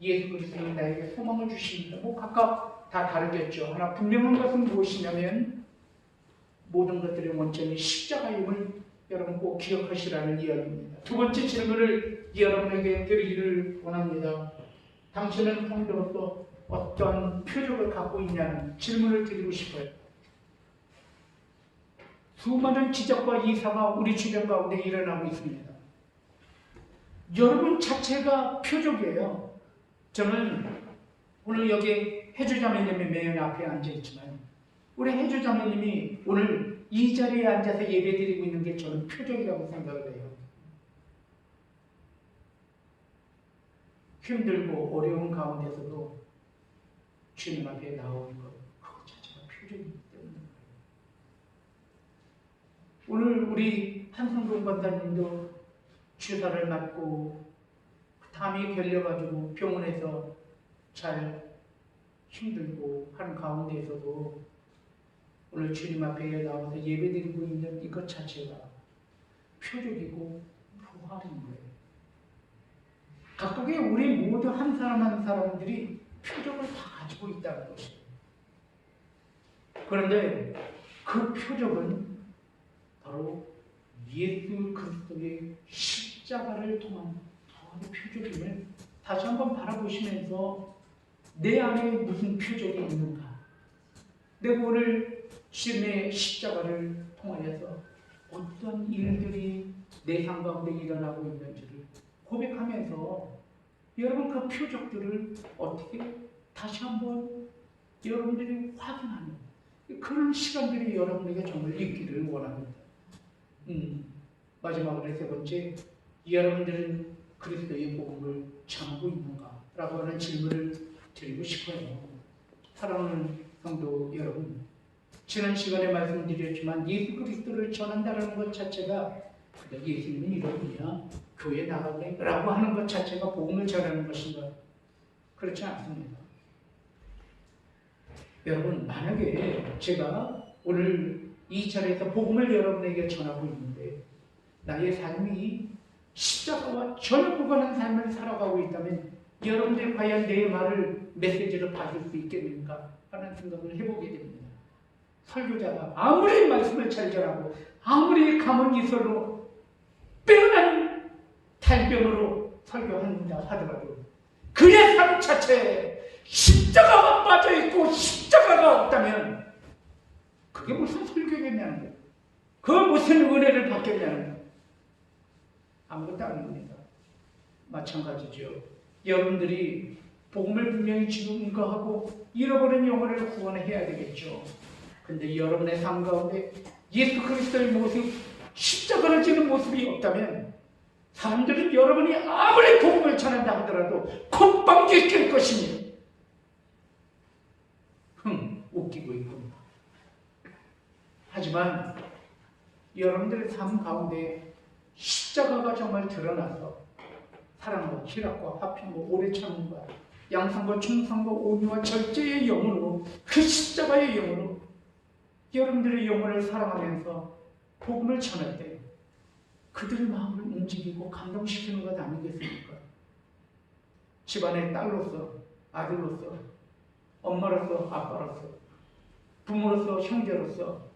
예수 그리스도는 나에게 소망을 주십니다. 각각 다 다르겠죠. 하나 분명한 것은 무엇이냐면 모든 것들의 원천이 십자가임을 여러분 꼭 기억하시라는 이야기입니다. 두 번째 질문을 여러분에게 드리기를 원합니다. 당신은 성도로서 어떠한 표적을 갖고 있냐는 질문을 드리고 싶어요. 수많은 기적과 이사가 우리 주변 가운데 일어나고 있습니다. 여러분 자체가 표적이에요. 저는 오늘 여기 해주자매님이 맨 앞에 앉아있지만 우리 해주자매님이 오늘 이 자리에 앉아서 예배드리고 있는 게 저는 표적이라고 생각을 해요. 힘들고 어려운 가운데서도 주님 앞에 나오는 것, 그것 자체가 표적이기 때문에 오늘 우리 한성동 권사님도 주사를 맞고 담이 결려가지고 병원에서 잘 힘들고 하는 가운데에서도 오늘 주님 앞에 나와서 예배드리고 있는 이것 자체가 표적이고 부활인 거예요. 각국의 우리 모두 한 사람 한 사람들이 표적을 다 가지고 있다는 것이에요. 그런데 그 표적은 바로 예수 그리스도의 십자가를 통한 부활의 표적임을 다시 한번 바라보시면서 내 안에 무슨 표적이 있는가? 내가 오늘 주님의 십자가를 통하여서 어떤 일들이 내 삶 가운데 일어나고 있는지를 고백하면서 여러분 그 표적들을 어떻게 다시 한번 여러분들이 확인하는 그런 시간들이 여러분에게 정말 있기를 원합니다. 마지막으로 세 번째, 여러분들은 그리스도의 복음을 전하고 있는가? 라고 하는 질문을 드리고 싶어요. 사랑하는 성도 여러분, 지난 시간에 말씀드렸지만 예수 그리스도를 전한다는 것 자체가 그냥 예수님은 이런 분이야, 교회 나가래 라고 하는 것 자체가 복음을 전하는 것인가? 그렇지 않습니다. 여러분, 만약에 제가 오늘 이 자리에서 복음을 여러분에게 전하고 있는데 나의 삶이 십자가와 전혀 무관한 삶을 살아가고 있다면 여러분들이 과연 내 말을 메시지로 받을 수 있겠는가 하는 생각을 해보게 됩니다. 설교자가 아무리 말씀을 잘 전하고 아무리 감언이설로 빼어난 탈변으로 설교한다 하더라도 그의 삶 자체에 십자가가 빠져있고 십자가가 없다면 그게 무슨 설교겠냐는 거예요. 그 무슨 은혜를 받겠냐는 거예요. 아무것도 아닙니다. 마찬가지죠. 여러분들이 복음을 분명히 증거하고 잃어버린 영혼을 구원해야 되겠죠. 근데 여러분의 삶 가운데 예수 그리스도의 모습, 십자가를 지는 모습이 없다면 사람들은 여러분이 아무리 복음을 전한다 하더라도 콧방귀 낄 것이니 웃기고 있군요. 하지만 여러분들의 삶 가운데 십자가가 정말 드러나서 사랑과 희락과 화평과 오래 참음과 양상과 충성과 온유와 절제의 영으로 그 십자가의 영으로 여러분들의 영혼을 사랑하면서 복음을 전할 때 그들의 마음을 움직이고 감동시키는 것 아니겠습니까? 집안의 딸로서, 아들로서, 엄마로서, 아빠로서, 부모로서, 형제로서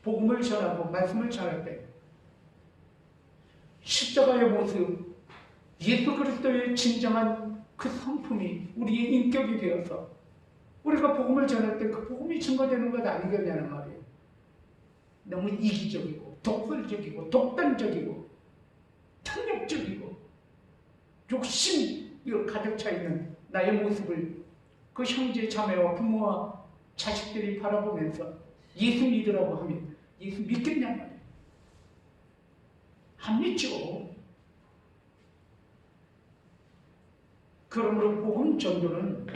복음을 전하고 말씀을 전할 때 십자가의 모습, 예수 그리스도의 진정한 그 성품이 우리의 인격이 되어서 우리가 복음을 전할 때 그 복음이 증거되는 것 아니겠냐는 말이에요. 너무 이기적이고 독설적이고 독단적이고 탐욕적이고 욕심이 가득 차 있는 나의 모습을 그 형제 자매와 부모와 자식들이 바라보면서 예수 믿으라고 하면 예수 믿겠냔 말이에요. 안 믿죠. 그러므로 복음 전도는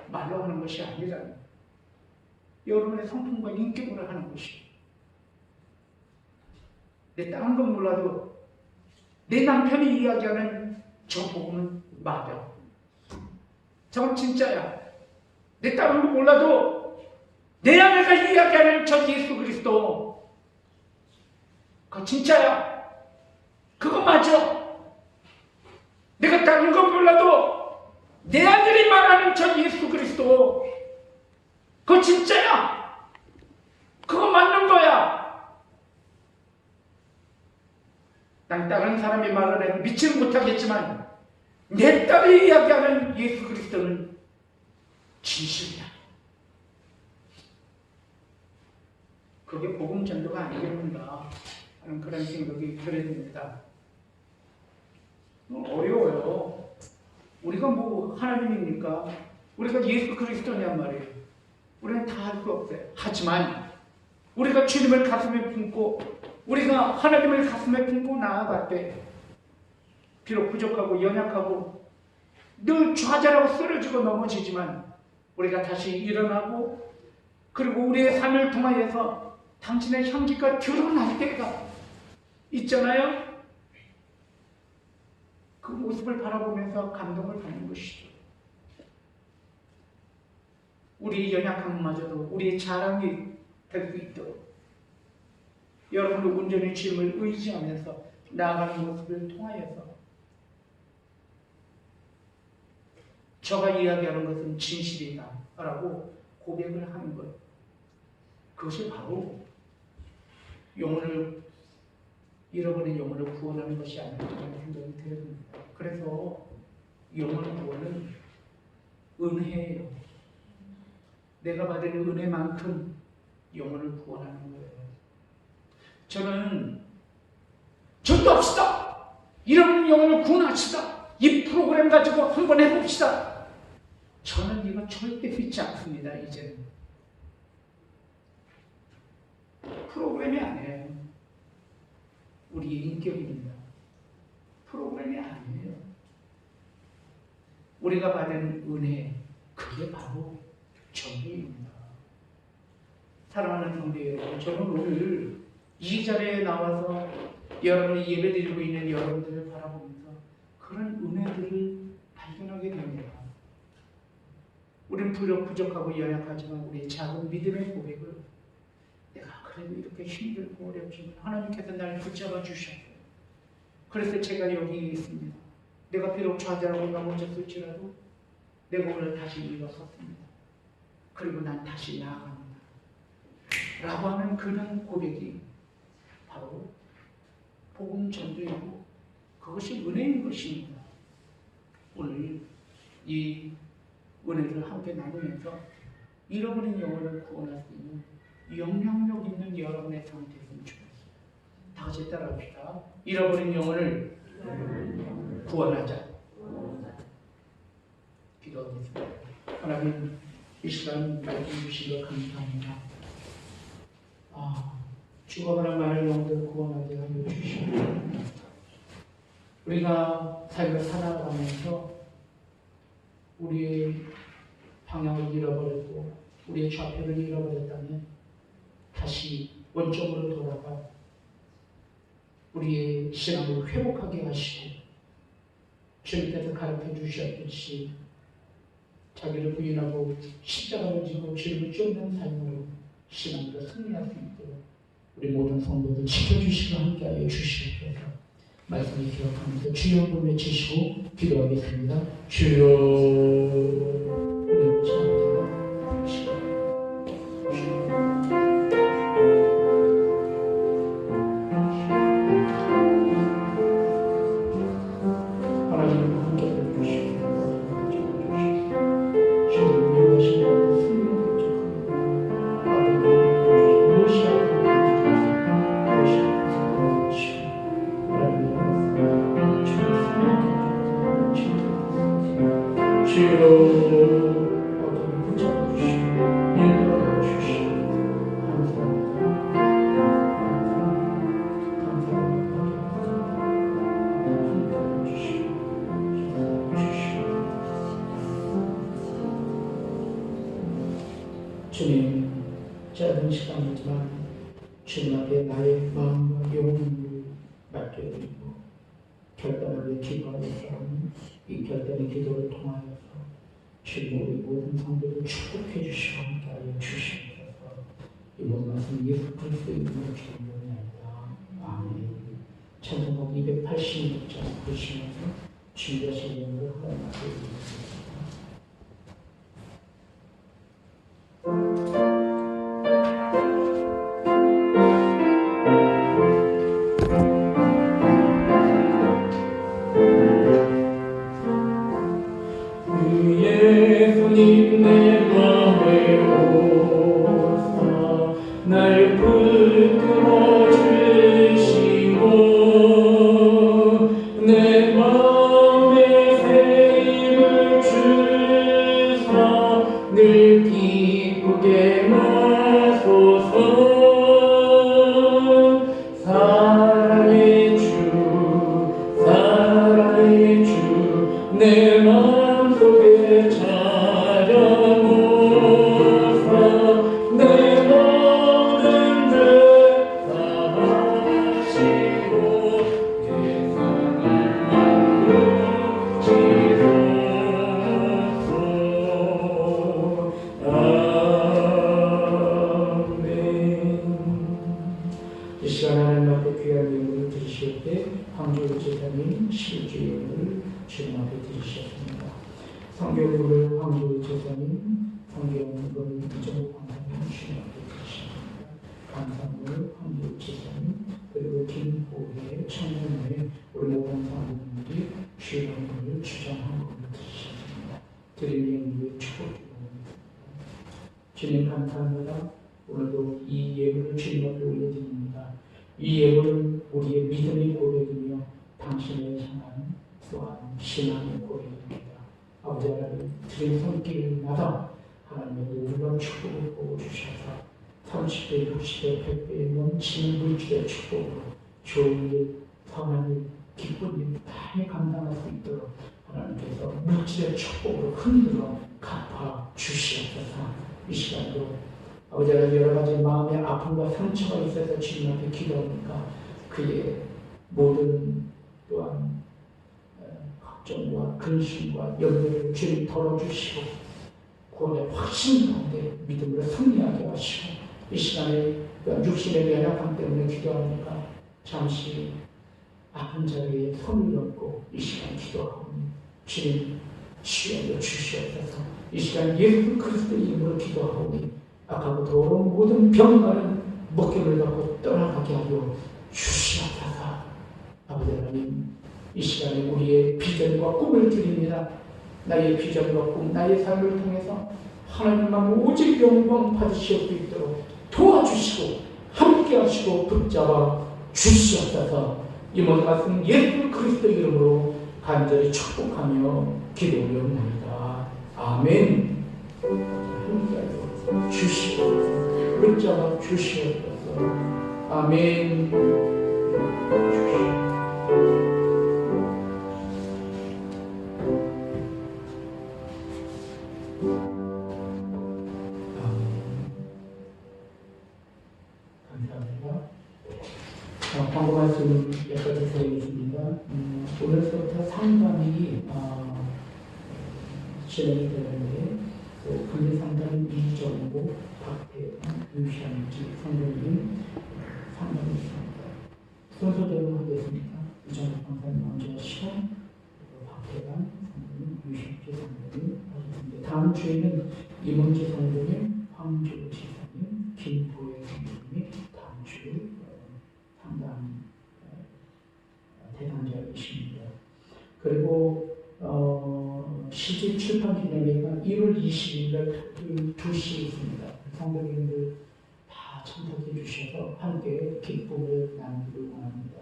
말로 하는 것이 아니라 여러분의 성품과 인격으로 하는 것이. 내 다른 건 몰라도 내 남편이 이야기하는 저 복음은 맞아. 저건 진짜야. 내 다른 건 몰라도 내 아내가 이야기하는 저 예수 그리스도 그거 진짜야. 그거 맞아. 내가 다른 건 몰라도 내 아들이 말하는 저 예수 그리스도 그거 진짜야. 그거 맞는 거야. 난 다른 사람이 말을 해도 믿지는 못하겠지만 내 딸이 이야기하는 예수 그리스도는 진실이야. 그게 복음 전도가 아니겠는가 하는 그런 생각이 들어야 됩니다. 어려워요. 우리가 뭐 하나님입니까? 우리가 예수 그리스도냔 말이에요. 우리는 다 할 수 없어요. 하지만 우리가 주님을 가슴에 품고 우리가 하나님을 가슴에 품고 나아갈 때 비록 부족하고 연약하고 늘 좌절하고 쓰러지고 넘어지지만 우리가 다시 일어나고 그리고 우리의 삶을 통하여서 당신의 향기가 드러날 때가 있잖아요. 그 모습을 바라보면서 감동을 받는 것이죠. 우리의 연약함마저도 우리의 자랑이 될 수 있도록 여러분도 온전히 주님을 의지하면서 나아가는 모습을 통하여서 저가 이야기하는 것은 진실이다 라고 고백을 하는 것, 그것이 바로 영혼을 잃어버린 영혼을 구원하는 것이 아닐까라는 생각이 들었습니다. 그래서 영혼 구원은 은혜예요. 내가 받은 은혜만큼 영혼을 구원하는 거예요. 저는 전도합시다. 잃어버린 영혼을 구원합시다. 이 프로그램 가지고 한번 해봅시다. 저는 이거 절대 믿지 않습니다. 이제는 프로그램이 아니에요. 우리의 인격입니다. 프로그램이 아니에요. 우리가 받은 은혜, 그게 바로 전도입니다. 사랑하는 성도 여러분, 저는 오늘 이 자리에 나와서 여러분이 예배드리고 있는 여러분들을 바라보면서 그런 은혜들을 발견하게 됩니다. 우리는 부족하고 연약하지만 우리의 작은 믿음의 고백을 내가 그래도 이렇게 힘들고 어렵지만 하나님께서 날 붙잡아 주셨어요. 그래서 제가 여기 있습니다. 내가 비록 좌절하고 넘어졌을지라도 내가 오늘 다시 일어섰습니다. 그리고 난 다시 나아갑니다. 라고 하는 그런 고백이 바로 복음 전도이고 그것이 은혜인 것입니다. 오늘 이 은혜를 함께 나누면서 잃어버린 영혼을 구원할 수 있는 영향력 있는 여러분의 삶이 되었으면 좋겠습니다. 다 같이 따라합시다. 잃어버린 영혼을 구원하자. 기도하겠습니다. 하나님, 이 시간 말씀 주신 것 감사합니다. 죽어가는 많은 영혼을 구원하게 하여 주시고 우리가 삶을 살아가면서 우리의 방향을 잃어버리고 우리의 좌표를 잃어버렸다면 다시 원점으로 돌아가 우리의 신앙을 회복하게 하시고 주님께서 가르쳐 주셨듯이 자기를 부인하고 십자가를 지고 주님을 쫓는 삶으로 신앙으로 승리할 수 있도록 우리 모든 성도들 지켜주시고 함께하여 주시옵소서. 말씀을 기억하면서 주여 한번 외치시고 기도하겠습니다. 주여. 우리 기도합니다. 하나님 함께 해주시고 짧은 시간이지만 주님 앞에 나의 마음과 영혼을 맡겨드리고 결단하게 기도하는 사람은 이 결단의 기도를 통하여서 주님 우리 모든 성도를 축복해 주시고 함께하여 주시옵소서. 이번 말씀 예수 그리스도의 이름으로 기도합니다. 아멘. 찬송곡 286장 보시면서 준비하신 영으로 하나님 앞에 드리겠습니다. 예수님 내 맘에 오사 날 붙들어 주시고 내 맘에 새 힘을 주사 늘 기쁘게 마소서. 사랑의 주 내 맘속에 자려모사 내 모든 죄 사하시고 세상을 만드시소서. 아멘. 이 시간 하나님 앞에 귀한 예물을 드리실 때 황교우 제사님 11주 예물을 주님 앞에 드리셨습니다. 성경물을 황교우 제사님, 성경물을 이정욱 권사님 주님 앞에 드리셨습니다. 감사물을 황교우 제사님, 그리고 김보혜 청년회 우리 모든 성도님들이 주님을 주장한 것을 드리셨습니다. 드릴 예물을 축복드립니다. 주님 감사합니다. 오늘도 이 예물을 주님 앞에 올려드립니다. 이 예물은 우리의 믿음의 고백이며 당신을 향한 또한 신앙의 고백입니다. 아버지 하나님 드린 손길마다 하나님의 놀라운 축복을 보여주셔서 30배, 60배, 100배의 넘치는 물질의 축복으로 좋은 일, 선한 일, 기쁜 일 많이 감당할 수 있도록 하나님께서 물질의 축복으로 흔들어 갚아 주시옵소서. 이 시간도 아버지 하나님 여러 가지 마음의 아픔과 상처가 있어서 주님 앞에 기도하니까 그의 모든 또한 걱정과 근심과 염려를 주님 덜어주시고 구원의 확신 가운데 믿음으로 승리하게 하시고 이 시간에 육신의 연약함 때문에 기도하니까 잠시 아픈 자리에 손을 얹고 이 시간 기도하오니 주님 치유하여 주시옵소서. 이 시간 예수 그리스도의 이름으로 기도하오니 악하고 더러운 모든 병과는 목숨을 갖고 떠나가게 하여 주시옵소서. 아버지 하나님 이 시간에 우리의 비전과 꿈을 드립니다. 나의 비전과 꿈, 나의 삶을 통해서 하나님만 오직 영광 받으실 수 있도록 도와주시고 함께 하시고 붙잡아 주시옵소서. 이 모든 말씀 예수 그리스도 이름으로 간절히 축복하며 기도하옵나이다. 아멘. 함께하여 주시옵소서. 붙잡아 주시옵소서. 아멘. 광고 말씀 몇 가지 드리겠습니다. 오늘부터 상담이 진행이 되는데 근대 상담 이정보, 박태환, 유현지 선생님 상담이 있습니다. 순서대로 하겠습니다. 이정보 강사님 먼저 하시고 박태환 선생님, 유현지 선생님 하겠습니다. 다음 주에는 이문지 선생님, 황조 지사님, 김보혜 선생님이 다음 주 상담 대상자이십니다. 그리고 시집 출판 기념회가 1월 20일 날 2시에 있습니다. 성도님들 다 참석해 주셔서 함께 기쁨을 나누기를 원합니다.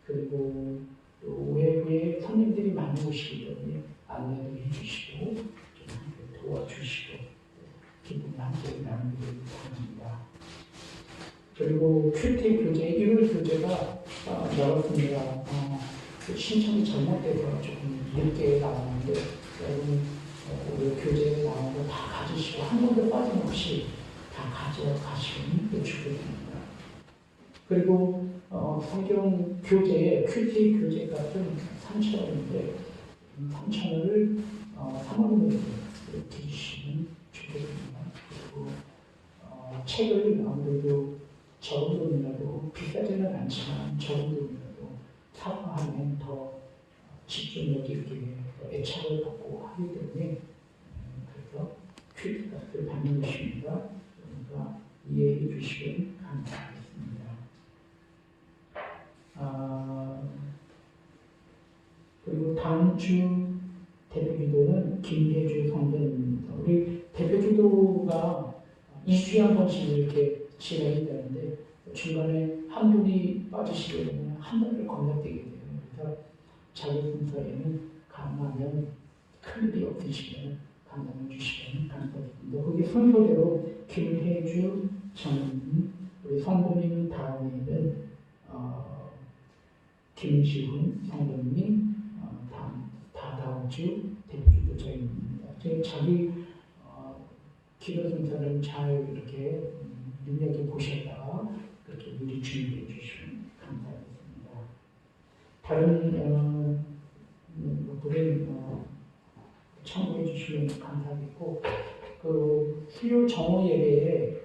그리고 또 외부에 손님들이 많이 오시기 때문에 안내도 해주시고 좀 함께 도와주시고 기쁨을 함께 나누기를 원합니다. 그리고 큐티 교재 1월 교재가 나왔습니다. 신청이 잘못돼서 조금 늦게 나왔는데 여러분 우리 교재에 나온 거 다 가지시고 한 번도 빠짐없이 다 가져가시면 좋겠습니다. 그리고 성경 교재, 큐티 교재 같은 3,000원인데 3,000원을 3월에 드리시면 좋겠습니다. 그리고 책을 아무래도 적은 돈이라도 비싸지는 않지만 적은 돈이라도 사고 하면 더 집중력 있게 애착을 받고 하기 때문에 그래서 큐티 값을 받는 것입니다. 그러니까 이해해 주시면 감사하겠습니다. 그리고 다음 주 대표기도는 김혜주 성도님입니다. 우리 대표기도가 2주에 한 번씩 이렇게 진행이 되는데 중간에 한 분이 빠지시게 되면 한 달을 건너뛰게 돼요. 그래서 자기 순서에는 가능하면 큰 일이 없으시면 감당해 주시면 감사드립니다. 그게 순서대로 김혜주 성도님, 우리 성도님 다음에는 김지훈 성도님이 다음 주 대표기도자입니다. 자기 기도 순서를 잘 이렇게 눈여겨 보셨다가 그렇게 미리 준비해 주시면 감사하겠습니다. 다른 것들은 참고해 주시면 감사하겠고, 그 수요 정오 예배에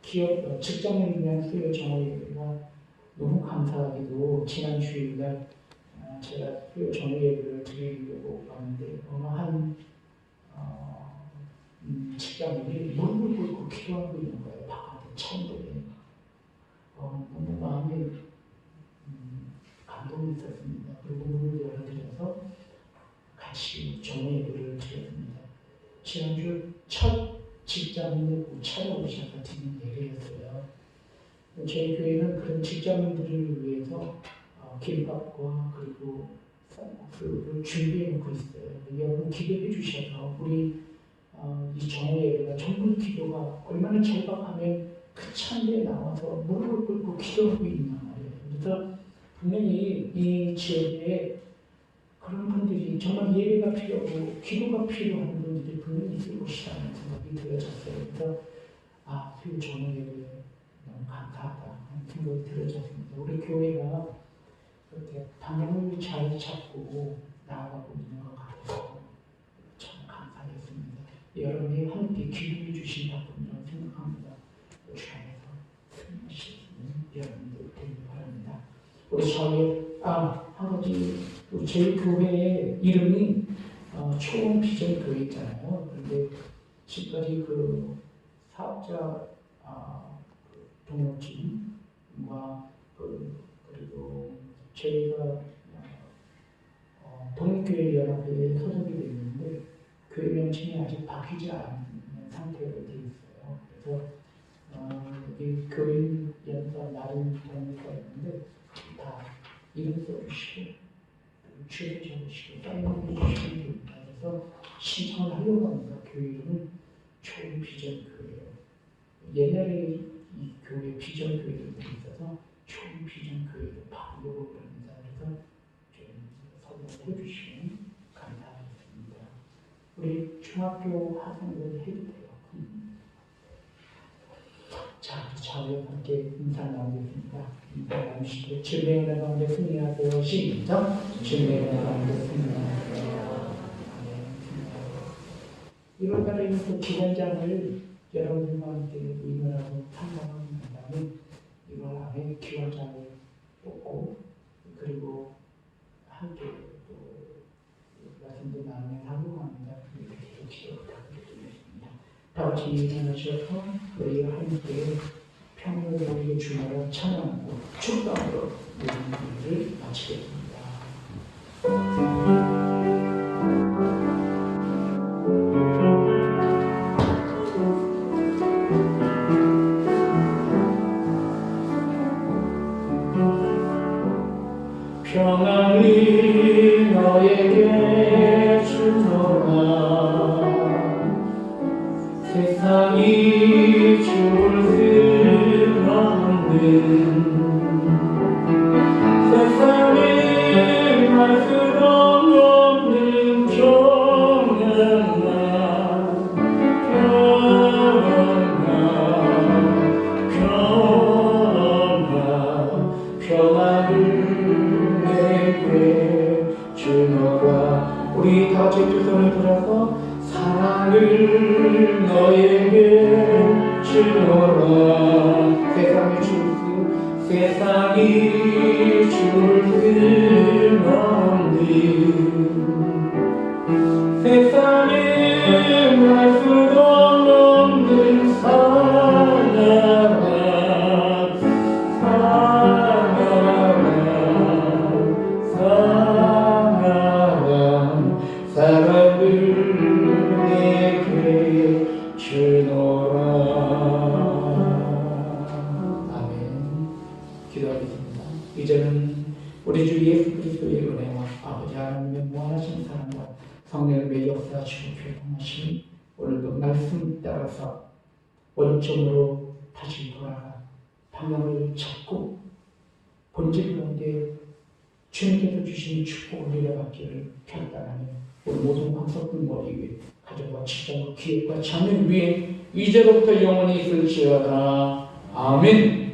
기업 직장을 위한 수요 정오 예배가 너무 감사하게도 지난 주일날 제가 수요 정오 예배를 드리려고 왔는데 어느 한 직장인이 무릎을 꿇고 기도하고 있는 거예요. 바깥에 찬들에 너무 마음에 감동이 있었습니다. 그리고 문을 열어드려서 같이 정오 예배를 드렸습니다. 지난주 첫 직장인을 찾아오셔서 드린 예배였어요. 저희 교회는 그런 직장인들을 위해서 김밥과 그리고 쌀국수를 준비해 놓고 있어요. 여러분 기대해 주셔서 우리 이 정오 예배가 전부 기도가 얼마나 절박하면 그 찬데 나와서 무릎을 꿇고 기도하고 있단 말이에요. 그래서 분명히 이 지역에 그런 분들이 정말 예배가 필요하고 기도가 필요한 분들이 분명히 있을 것이라는 생각이 들어졌어요. 그래서 수요 정오 예배 너무 감사하다 하는 생각이 들어졌습니다. 우리 교회가 그렇게 방향을 잘 잡고 나아가고 있는 것 같아서 참 감사했습니다. 여러분이 함께 기도해 주신 덕분이라고 생각합니다. 주 안에서 승리하시는 여러분들 되길 바랍니다. 우리 저희 한 가지 저희 교회의 이름이 초원 비전 교회 있잖아요. 그런데 지금까지 그 사업자 동료팀과 그리고 저희가 독립교회연합회에 소속이 되어 있는데 교회 명칭이 아직 바뀌지 않은 상태로 되어 있어요. 그래서 이 교인 연사 나름 동료가 있는데 다 이름 써주시고 주소 적으시고 사인해 주시면 됩니다. 그래서 신청을 하려고 합니다. 교회 이름은 초원 비전 교회예요. 옛날에 이 교회 비전 교회로 되어 있어서 초원 비전 교회로 바꾸려고 합니다. 그래서 설명해 주시면 감사하겠습니다. 우리 중학교 학생들 해도 돼요. 자, 저와 함께 인사 나누겠습니다. 인사 나누시고 주님의 은혜 가운데 승리하세요. 시작. 주님의 은혜 가운데 승리하세요. 이번 달에는 그 기원장을 여러분과 함께 의논하고 탐방하는 다음에 이번 안에 기원장을 뽑고 그리고 함께 또 말씀도 나누고 합니다. 이렇게 기도 부탁드리겠습니다. 다 같이 일어나셔서 우리가 함께 평화를 주나라 찬양하고 축복으로 우리를 마치겠습니다. 평안이 너에게 주노라 세상이 주를 쓰러하는 세상에 말 수 없는 평안아 평안아 세상이 줄수 세상이 줄수 없는 세상에 말 수도 없는 사랑아 사랑을 내게 주노라. 아멘. 기도하겠습니다. 이제는 우리 주 예수 그리스도의 은혜와 아버지 하나님의 무한하신 사랑과 성령의 역사하시고 교통하신 오늘도 말씀 따라서 원점으로 다시 돌아가 방향을 찾고 본질 가운데 주님께서 주신 축복을 누려받기를 결단하며 우리 모든 황석군 머리 위에 가족과 직장과 기업과 자녀 위에 이제부터 영원히 있을지어다. 아멘.